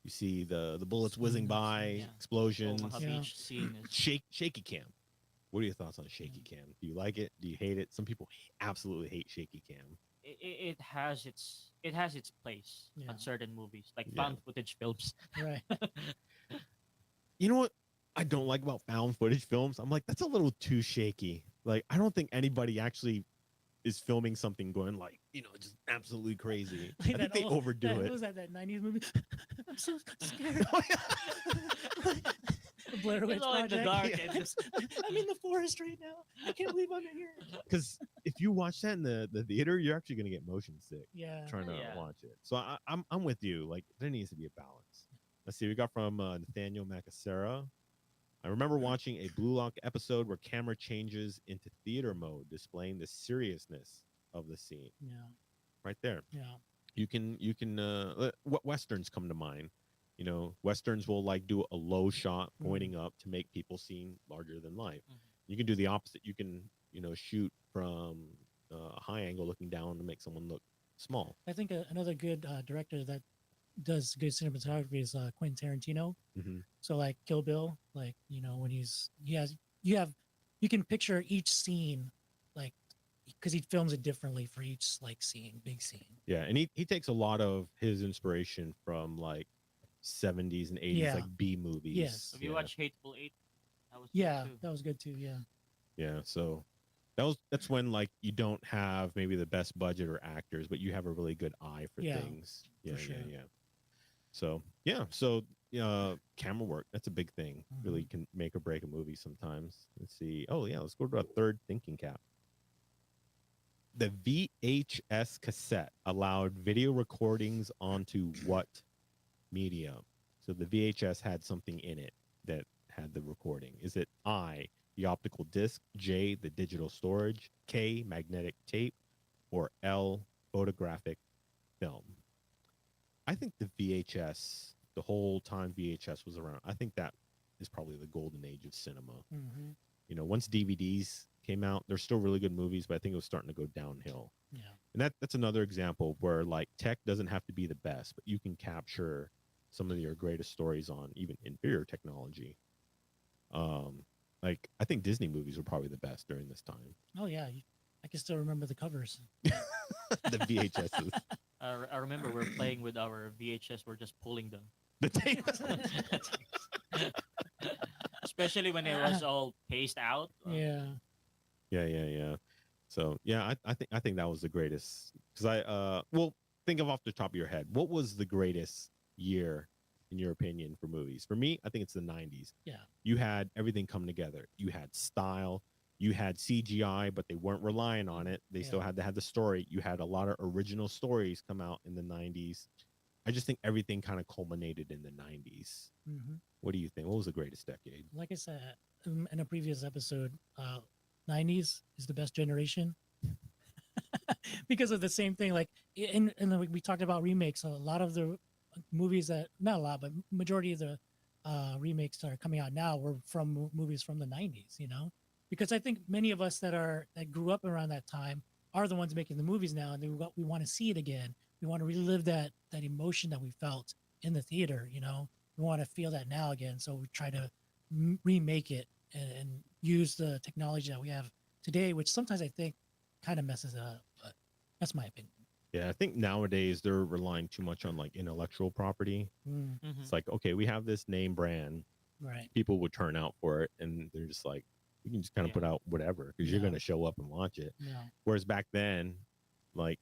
see the bullets whizzing by, Yeah. explosions, Omaha Yeah. Beach scene is shaky cam. What are your thoughts on shaky cam? Do you like it? Do you hate it? Some people absolutely hate shaky cam. it has its place Yeah. on certain movies like Yeah. found footage films. Right. You know what I don't like about found footage films? I'm like, that's a little too shaky. Like, I don't think anybody actually is filming something going like, just absolutely crazy. Like I that think they old, overdo that it. was that 90s movie. I'm so scared. Oh, yeah. The Blair It's Witch all in the Project. dark Yeah. and just I'm in the forest right now. I can't believe I'm in here. Because if you watch that in the theater, you're actually going to get motion sick Yeah. trying to Yeah. watch it. So I'm with you. Like, there needs to be a balance. Let's see. We got from Nathaniel Macacera. I remember watching a Blue Lock episode where camera changes into theater mode, displaying the seriousness of the scene. Yeah. Right there. Yeah. You can what westerns come to mind? Westerns will like do a low shot pointing up to make people seem larger than life. Mhm. You can do the opposite. You can shoot from a high angle looking down to make someone look small. I think another good director that does good cinematography is Quentin Tarantino. Hmm. So like Kill Bill, like when you have you can picture each scene like because he films it differently for each like scene, big scene. Yeah, and he takes a lot of his inspiration from like 70s and 80s Yeah. like B movies. Yes. Have you Yeah. watched Hateful Eight? That was Yeah, good too. that was good too. Yeah. Yeah, so that's when like you don't have maybe the best budget or actors, but you have a really good eye for Yeah, things. Yeah, for sure. yeah. So camera work, that's a big thing. Really can make or break a movie sometimes. Let's see. Oh yeah, let's go to a third thinking cap. The VHS cassette allowed video recordings onto what medium? So the VHS had something in it that had the recording. Is it I, the optical disc, J, the digital storage, K, magnetic tape, or L, photographic film? I think the VHS, the whole time VHS was around, I think that is probably the golden age of cinema. Mm-hmm. Once DVDs came out, they're still really good movies, but I think it was starting to go downhill. Yeah. And that's another example where like tech doesn't have to be the best, but you can capture some of your greatest stories on even inferior technology. Like I think Disney movies were probably the best during this time. Oh yeah, I can still remember the covers. The VHSs, I remember we're playing with our VHS. We're just pulling them, the tape. especially when it was all paced out. Yeah. Yeah. So yeah, I think that was the greatest because well, think of off the top of your head, what was the greatest year in your opinion for movies? For me, I think it's the 90s. Yeah. You had everything come together. You had style, you had CGI, but they weren't relying on it. They still Yeah. had to have the story. You had a lot of original stories come out in the 90s. I just think everything kind of culminated in the 90s. Mm-hmm. What do you think? What was the greatest decade? Like I said in a previous episode, 90s is the best generation because of the same thing. Like we talked about remakes. A lot of the movies that not a lot, but majority of the remakes that are coming out now were from movies from the 90s. Because I think many of us that grew up around that time are the ones making the movies now, and we want to see it again. We want to relive that emotion that we felt in the theater. We want to feel that now again, so we try to remake it and use the technology that we have today, which sometimes I think kind of messes it up. But that's my opinion. Yeah, I think nowadays they're relying too much on like intellectual property. Mm, Mhm. It's like, okay, we have this name brand. right. People would turn out for it, and they're just like, you can just kind of Yeah. put out whatever because you're Yeah. going to show up and watch it. Yeah. Whereas back then, like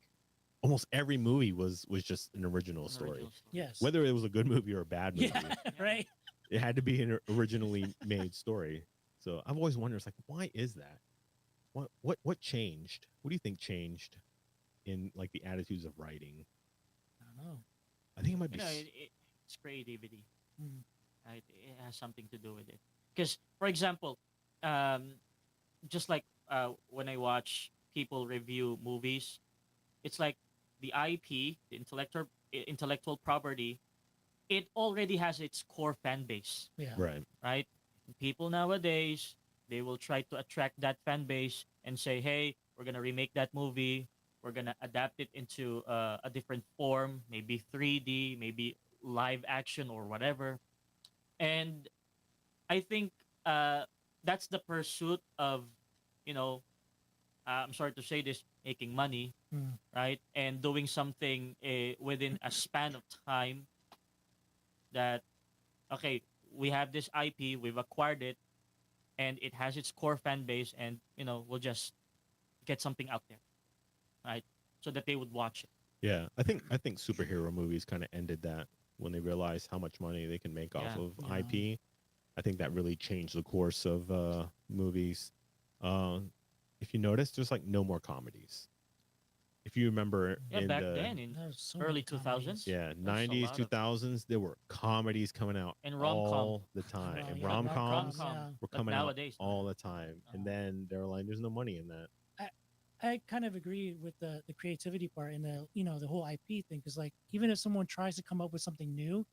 almost every movie was just an original An story. original story. Yes. Whether it was a good movie or a bad movie, Yeah. Right. it had to be an originally made story. So I've always wondered, it's like, why is that? What changed? What do you think changed in like the attitudes of writing? I don't know. I think it might be. It's creativity. Mm. Right? It has something to do with it. Because, for example, just like when I watch people review movies, it's like the IP, the intellectual property, it already has its core fan base, Yeah. Right. right? People nowadays, they will try to attract that fan base and say, hey, we're going to remake that movie. We're going to adapt it into a different form, maybe 3D, maybe live action or whatever. And I think that's the pursuit of, you know, I'm sorry to say this, making money, Mm. right? And doing something within a span of time that, okay, we have this IP, we've acquired it, and it has its core fan base, and, we'll just get something out there, right? So that they would watch it. Yeah, I think superhero movies kind of ended that when they realized how much money they can make off Yeah. of Yeah. IP. I think that really changed the course of movies. Uh, if you notice, there's like no more comedies. If you remember Yeah, in back the then in There's so early many 2000s, comedies. yeah there's a 90s lot of 2000s, there were comedies coming out and rom-com, all the time, Well, and yeah, rom-coms rom-com, rom-com. yeah. were But coming out nowadays, no. all the time. And No. then they were like, "There's no money in that." I I kind of agree with the creativity part and the whole IP thing, because like even if someone tries to come up with something new,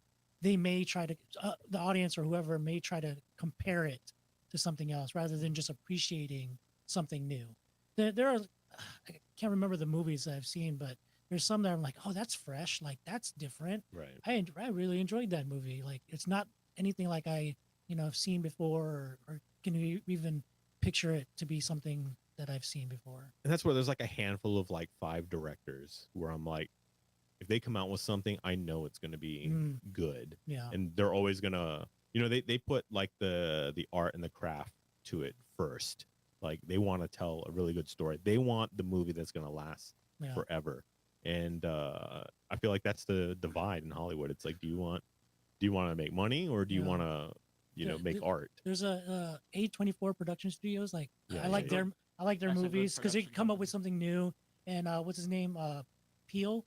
they may try to the audience or whoever may try to compare it to something else rather than just appreciating something new. There are I can't remember the movies that I've seen, but there's some that I'm like, oh, that's fresh, like that's different. Right. I really enjoyed that movie. Like it's not anything like I have seen before, or can you even picture it to be something that I've seen before. And that's where there's like a handful of like 5 directors where I'm like, if they come out with something, I know it's going to be Mm, good, yeah, and they're always gonna, they put like the art and the craft to it first. Like they want to tell a really good story. They want the movie that's going to last yeah. forever. And I feel like that's the divide in Hollywood. It's like, do you want to make money, or do you Yeah. want to, make art? There's a A24 production studios. Like Yeah, I like yeah, I like their That's a good movies because they production come up with company. something new. And what's his name? Peel.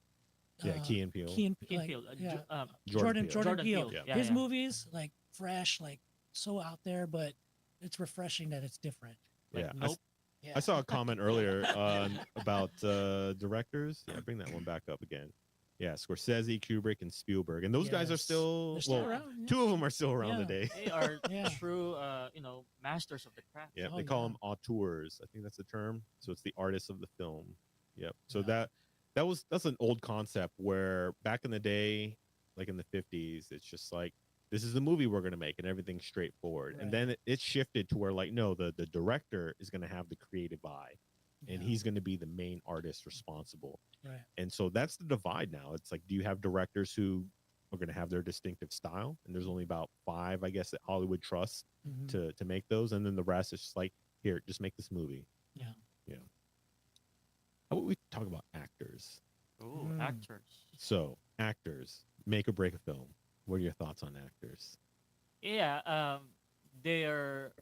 yeah. Key and Peele, Key and Key and like Peele, yeah, Jordan Peele. Jordan Jordan Peele. Peele. Yeah. Yeah, His yeah. movies like fresh, like so out there, but it's refreshing that it's different. Like Yeah, Nope. Yeah. I saw a comment earlier about directors. Yeah, bring that one back up again. Yeah, Scorsese, Kubrick, and Spielberg, and those guys are Yes. still They're still well. around. Yeah. 2 of them are still around Yeah. today. They are Yeah. true, masters of the craft. Yeah, Oh, they call yeah. them auteurs. I think that's the term. So it's the artists of the film. Yep. So Yeah. that's an old concept where back in the day, like in the 50s, it's just like, this is the movie we're gonna make, and everything's straightforward. And Right. then it shifted to where like, no, the director is gonna have the creative eye, and Yeah. he's gonna be the main artist responsible. Right. And so that's the divide now. It's like, do you have directors who are going to have their distinctive style? And there's only about 5, I guess, that Hollywood trusts Mhm. to make those. And then the rest is just like, here, just make this movie. Yeah. Yeah. How about we talk about actors? Ooh, Mm. actors. So, actors, make or break a film. What are your thoughts on actors? Yeah, they're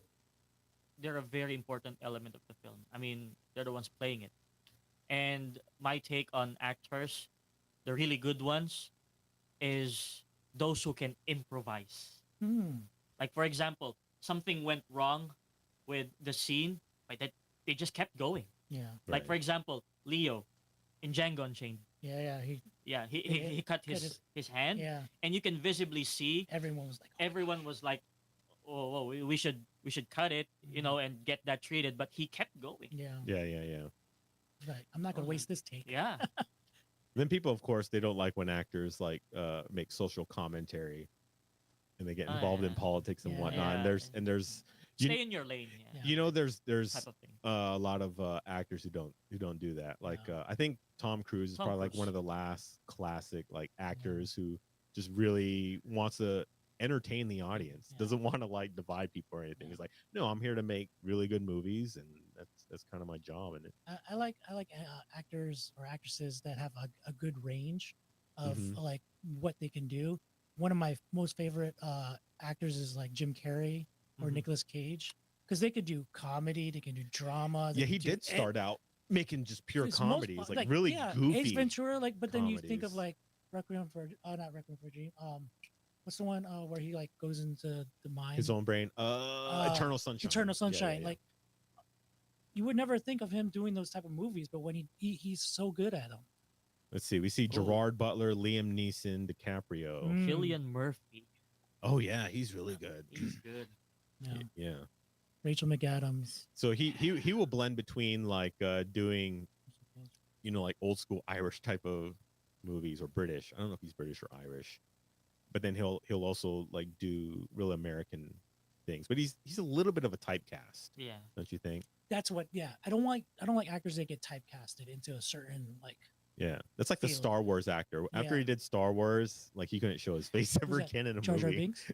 they're a very important element of the film. I mean, they're the ones playing it. And my take on actors, the really good ones, is those who can improvise. Mm. Like for example, something went wrong with the scene, but that they just kept going. Yeah. Like Right. for example, Leo in Django Unchained. Yeah. Yeah. Yeah, He- he cut cut his hand, Yeah. and you can visibly see Everyone was like, oh, everyone was like, "Oh, we should cut it, and get that treated." But he kept going. yeah. Yeah. Right. I'm not gonna Oh, waste this take. Yeah, Then people, of course, they don't like when actors like make social commentary and they get Oh, involved in yeah. politics and Yeah. whatnot. Yeah. And there's you, stay in your lane. Yeah, Yeah. there's type of thing. a lot of actors who don't do that. Like Yeah. I think Tom Cruise is Tom probably like one Cruise. of the last classic like actors who just really wants to entertain the audience. Yeah. Doesn't want to like divide people or anything. Yeah. He's like, no, I'm here to make really good movies, and that's kind of my job. And I like actors or actresses that have a good range of Mhm. like what they can do. One of my most favorite actors is like Jim Carrey or Mhm. Nicolas Cage, because they could do comedy, they can do drama. They yeah, can he do did start out making just pure it's most comedies, like yeah, really Ace goofy. Ventura, like, but then you think of comedies. like Requiem for not Requiem for a Dream. What's the one where he like goes into the mine? His own brain. Eternal Sunshine. Eternal Yeah, Sunshine. yeah. Like you would never think of him doing those type of movies, but when he's so good at them. Let's see. We see Gerard Butler, Liam Neeson, DiCaprio. Mm. Killian Murphy. Oh yeah, he's really good. He's good. Yeah. Yeah. Rachel McAdams. So he will blend between like doing like old school Irish type of movies, or British. I don't know if he's British or Irish, but then he'll also like do real American things, but he's a little bit of a typecast, Yeah. don't you think? That's what. Yeah, I don't like actors that get typecasted into a certain like. Yeah, that's like the Feel. Star Wars actor. After Yeah. he did Star Wars, like he couldn't show his face ever that? again in a Jar Jar movie. Binks.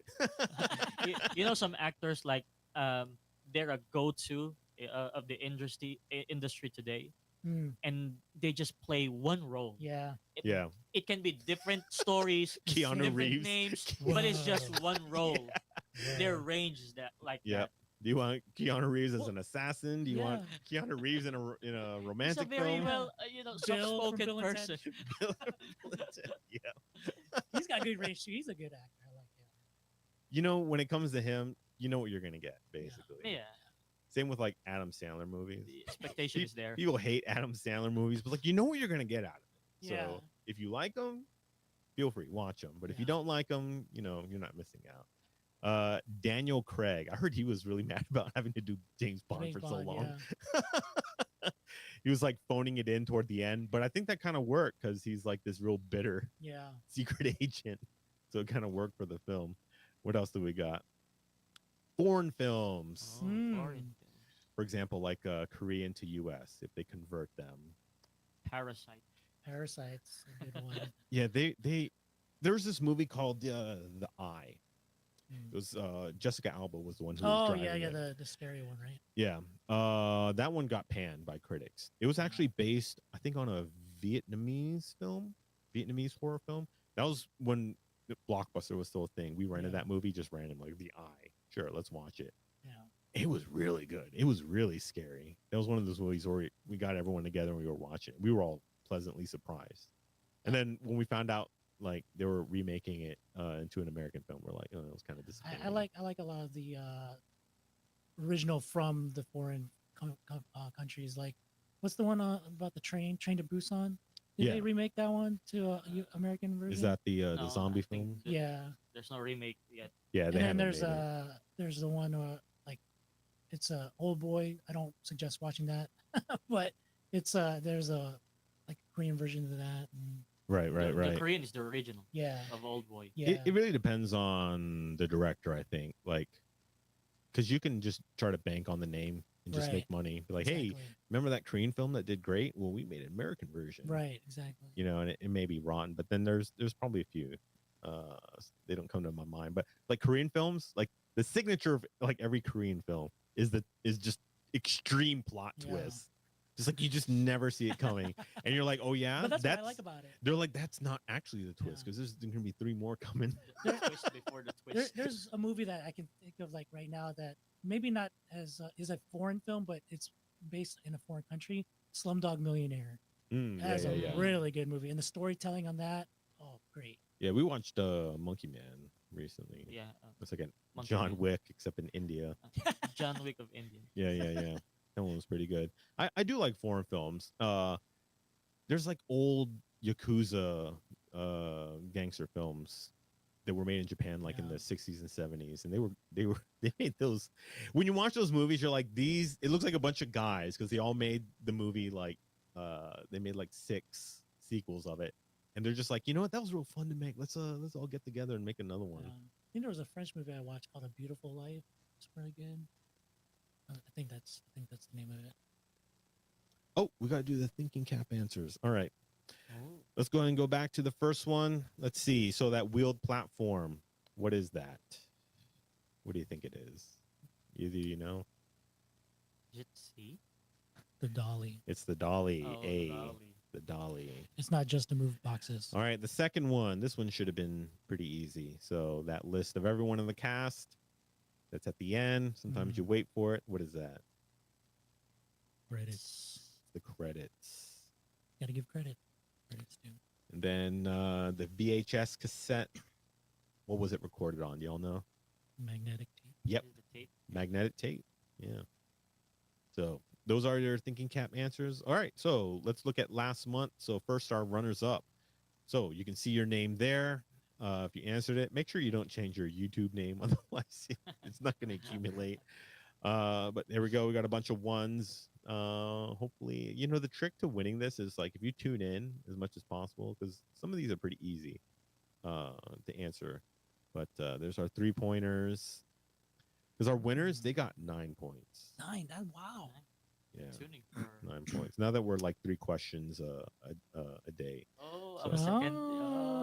You know, some actors like they're a go-to of the industry today, Mm, and they just play one role. yeah. Yeah, It can be different stories, Keanu different Reeves. names, but it's just Whoa. one role. Their Whoa. range is that like Yeah. that. Do you want Keanu Reeves as Well, an assassin? Do you want Keanu Reeves in a He's a romantic very film? well, Bill from soft-spoken Bill and Ted. person. Yeah. He's got good range too. He's a good actor. I like him. You know, when it comes to him, you know what you're gonna get, basically. Yeah, Same with like Adam Sandler movies. the expectation is there. People hate Adam Sandler movies, but like you know what you're gonna get out of it. Yeah. So if you like them, feel free, watch them. But if you Yeah. don't like them, you know, you're not missing out. Daniel Craig. I heard he was really mad about having to do James Bond James for so Bond, long. Yeah. He was like phoning it in toward the end, but I think that kind of worked because he's like this real bitter Yeah. secret agent. So it kind of worked for the film. What else do we got? Foreign films. Oh, Hmm. foreign films. For example, like Korean to US, if they convert them. Parasite. Parasite's a good one. Yeah, they there's this movie called The Eye. Mm. It was Jessica Alba was the one who was Oh driving yeah, it. the scary one, right? Yeah. That one got panned by critics. It was actually based, I think, on a Vietnamese horror film. That was when Blockbuster was still a thing. We rented Yeah. that movie just randomly. The Eye. Sure, let's watch it. Yeah. It was really good. It was really scary. That was one of those movies where we got everyone together and we were watching it. We were all pleasantly surprised. And then when we found out like they were remaking it into an American film, we're like, oh, it was kind of disappointing. I like a lot of the original from the foreign countries. Like, what's the one about the Train to Busan? Did Yeah. they remake that one to a American version? Is that the No, zombie I think film? that Yeah. There's no remake yet. Yeah, And they then haven't made it. there's the one like it's a Old Boy. I don't suggest watching that, but it's there's a like Korean version of that. And Right. The Korean is the original yeah. of Old Boy. Yeah. It really depends on the director, I think. Like, because you can just try to bank on the name and just Right. make money. Be like, hey, Exactly. remember that Korean film that did great? Well, we made an American version. Right. Exactly. You know, and it may be rotten, but then there's probably a few. They don't come to my mind, but like Korean films, like the signature of like every Korean film is just extreme plot Yeah. twists. Just like you just never see it coming, and you're like, oh yeah, But that's what I like about it. They're like, that's not actually the twist Yeah. because there's going to be 3 more coming. The twist before the twist. There's a movie that I can think of like right now that maybe not as is a foreign film, but it's based in a foreign country. Slumdog Millionaire. That's Yeah, a yeah. really good movie, and the storytelling on that, oh great. Yeah, we watched Monkey Man recently. Yeah, It's like a Monkey John Man. Wick, except in India. John Wick of India. Yeah. That one was pretty good. I do like foreign films. There's like old Yakuza gangster films that were made in Japan like in Yeah. the 60s and 70s, and they made those. When you watch those movies, you're like, these, it looks like a bunch of guys because they all made the movie like they made like 6 sequels of it. And they're just like, you know what? That was real fun to make. Let's all get together and make another one. I think there was a French movie I watched called A Beautiful Life. It's pretty good. I think that's the name of it. Oh, we got to do the thinking cap answers. All right. Oh. Let's go ahead and go back to the first one. Let's see. So that wheeled platform, what is that? What do you think it is? Either you know? Jitsi. The Dolly. It's the dolly. Oh, A. Dolly. The dolly. It's not just to move boxes. All right. The second one. This one should have been pretty easy. So that list of everyone in the cast that's at the end. Sometimes you wait for it. What is that? Credits. The credits. Got to give credit. Credits too. And then the VHS cassette. What was it recorded on? Do y'all know? Magnetic tape. Yep. The tape. Magnetic tape. Yeah. So those are your thinking cap answers. All right. So let's look at last month. So first, our runners up. So you can see your name there. If you answered it, make sure you don't change your YouTube name. Otherwise, it's not going to accumulate. But there we go. We got a bunch of ones. Hopefully, you know, the trick to winning this is like if you tune in as much as possible, because some of these are pretty easy to answer. But there's our 3-pointers. Because our winners, they got 9 points. 9. That wow. Yeah, Tuning for 9 points. Now that we're like 3 questions a day. oh, So- I'm a second.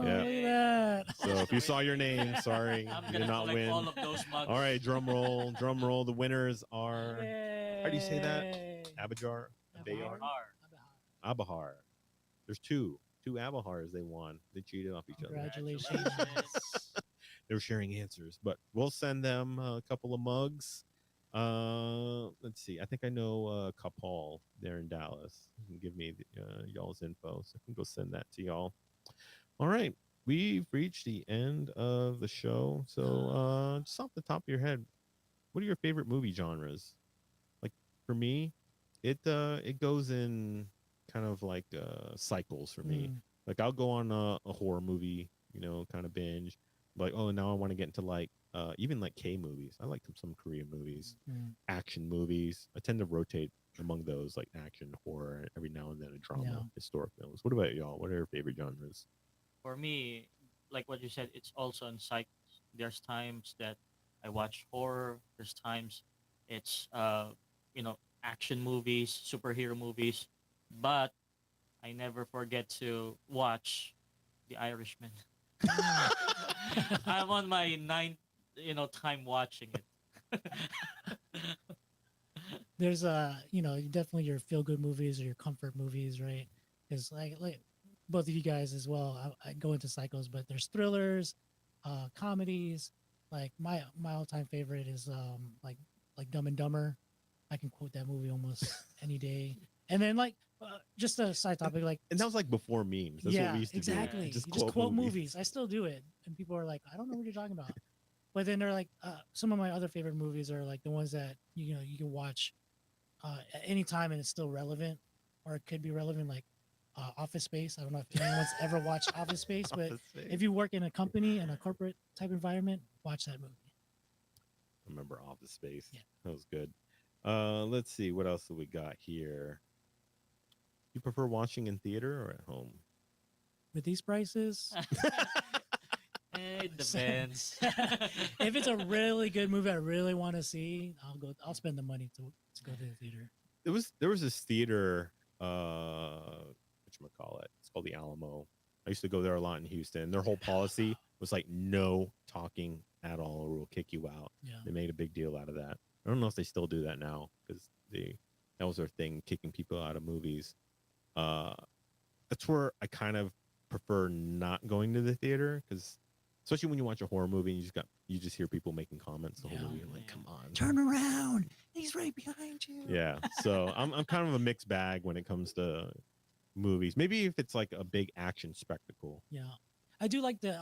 Yeah. Look at that. So if you saw your name, sorry, I'm you gonna did not collect win. all of those mugs. All right, drum roll, drum roll. The winners are how do you say that? Yay. Abajar, Abayar, Are. Abahar. There's two Abahars they won. They cheated off each other. Congratulations. They were sharing answers, but we'll send them a couple of mugs. Let's see. I think I know Kapal there in Dallas. You can give me y'all's info, so I can go send that to y'all. All right, we've reached the end of the show. So, just off the top of your head, what are your favorite movie genres? Like for me, it goes in kind of like cycles for me. Like I'll go on a horror movie, kind of binge. Like, oh, now I want to get into like even like K movies. I like some Korean movies, action movies. I tend to rotate among those, like action, horror, and every now and then a drama, historic films. What about y'all? What are your favorite genres? For me, like what you said, it's also in cycles. There's times that I watch horror. There's times it's action movies, superhero movies, but I never forget to watch The Irishman. I'm on my ninth, time watching it. There's definitely your feel good movies or your comfort movies, right? Because like both of you guys as well, I go into cycles, but there's thrillers, comedies. Like my all time favorite is like Dumb and Dumber. I can quote that movie almost any day. And then just a side topic, like And that was like before memes. That's what we used to exactly. do. You just quote movies. I still do it, and people are like, I don't know what you're talking about. But then they're like, some of my other favorite movies are like the ones that you can watch at any time and it's still relevant, or it could be relevant, like Office Space. I don't know if anyone's ever watched Office Space, but if you work in a company and a corporate type environment, watch that movie. I remember Office Space. Yeah. That was good. Let's see what else do we got here. You prefer watching in theater or at home? With these prices, It depends. if it's a really good movie I really want to see, I'll spend the money to go to the theater. There was this theater, whatchamacallit, it's called the Alamo. I used to go there a lot in Houston. Their whole policy was like no talking at all, or we'll kick you out. Yeah. They made a big deal out of that. I don't know if they still do that now, because that was their thing, kicking people out of movies. That's where I kind of prefer not going to the theater, because especially when you watch a horror movie and you just hear people making comments the whole movie. You're like, come on, turn around, he's right behind you. Yeah. So I'm kind of a mixed bag when it comes to movies. Maybe if it's like a big action spectacle. Yeah, I do like the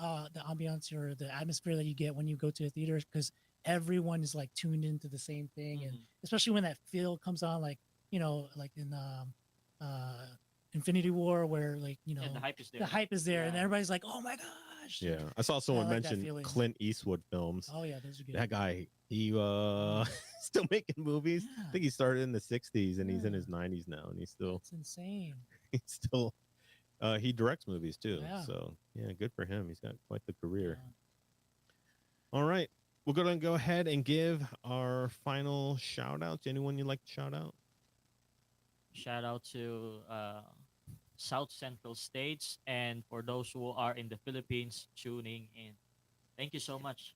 ambiance or the atmosphere that you get when you go to a theater, because everyone is like tuned into the same thing, and especially when that feel comes on, like like in Infinity War, where the hype is there. The hype is there, Yeah. and everybody's like, "Oh my gosh!" Yeah, I saw someone like that mention feeling. Clint Eastwood films. Oh yeah, those are good. That guy, he still making movies. Yeah. I think he started in the 60s and he's in Yeah. his 90s now, and he's insane. still he directs movies too. Yeah. So yeah, good for him. He's got quite the career. Yeah. All right, we're gonna go ahead and give our final shout outs. Anyone you'd like to shout out? Shout out to South Central States, and for those who are in the Philippines tuning in. Thank you so much.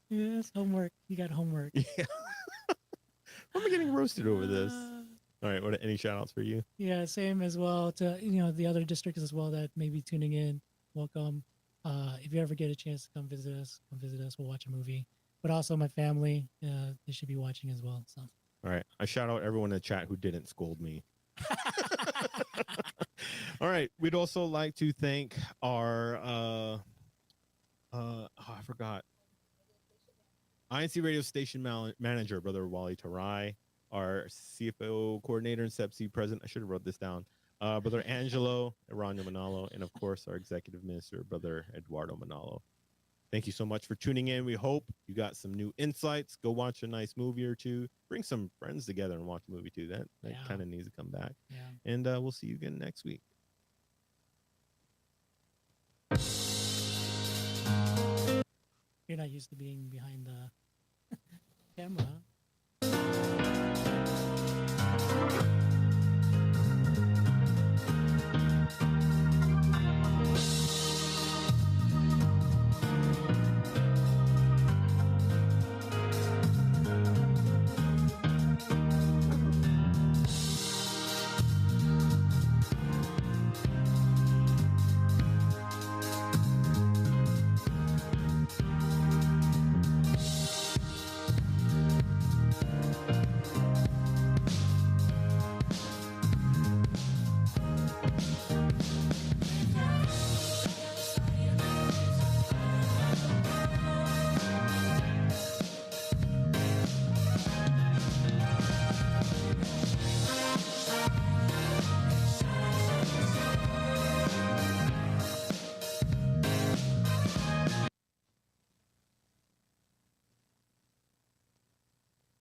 Yes, homework. You got homework. Yeah. I'm getting roasted over this. All right, what any shout outs for you? Yeah, same as well to the other districts as well that may be tuning in. Welcome. If you ever get a chance to come visit us. We'll watch a movie. But also my family, they should be watching as well. So. All right, I shout out everyone in the chat who didn't scold me. All right, we'd also like to thank our I forgot. INC radio station manager, Brother Wally Tarai, our CFO coordinator and CEBSI president. I should have wrote this down. Brother Angelo Arano Manalo, and of course our executive minister, Brother Eduardo Manalo. Thank you so much for tuning in. We hope you got some new insights. Go watch a nice movie or two. Bring some friends together and watch a movie too. That kind of needs to come back. Yeah. And we'll see you again next week. You're not used to being behind the Camera.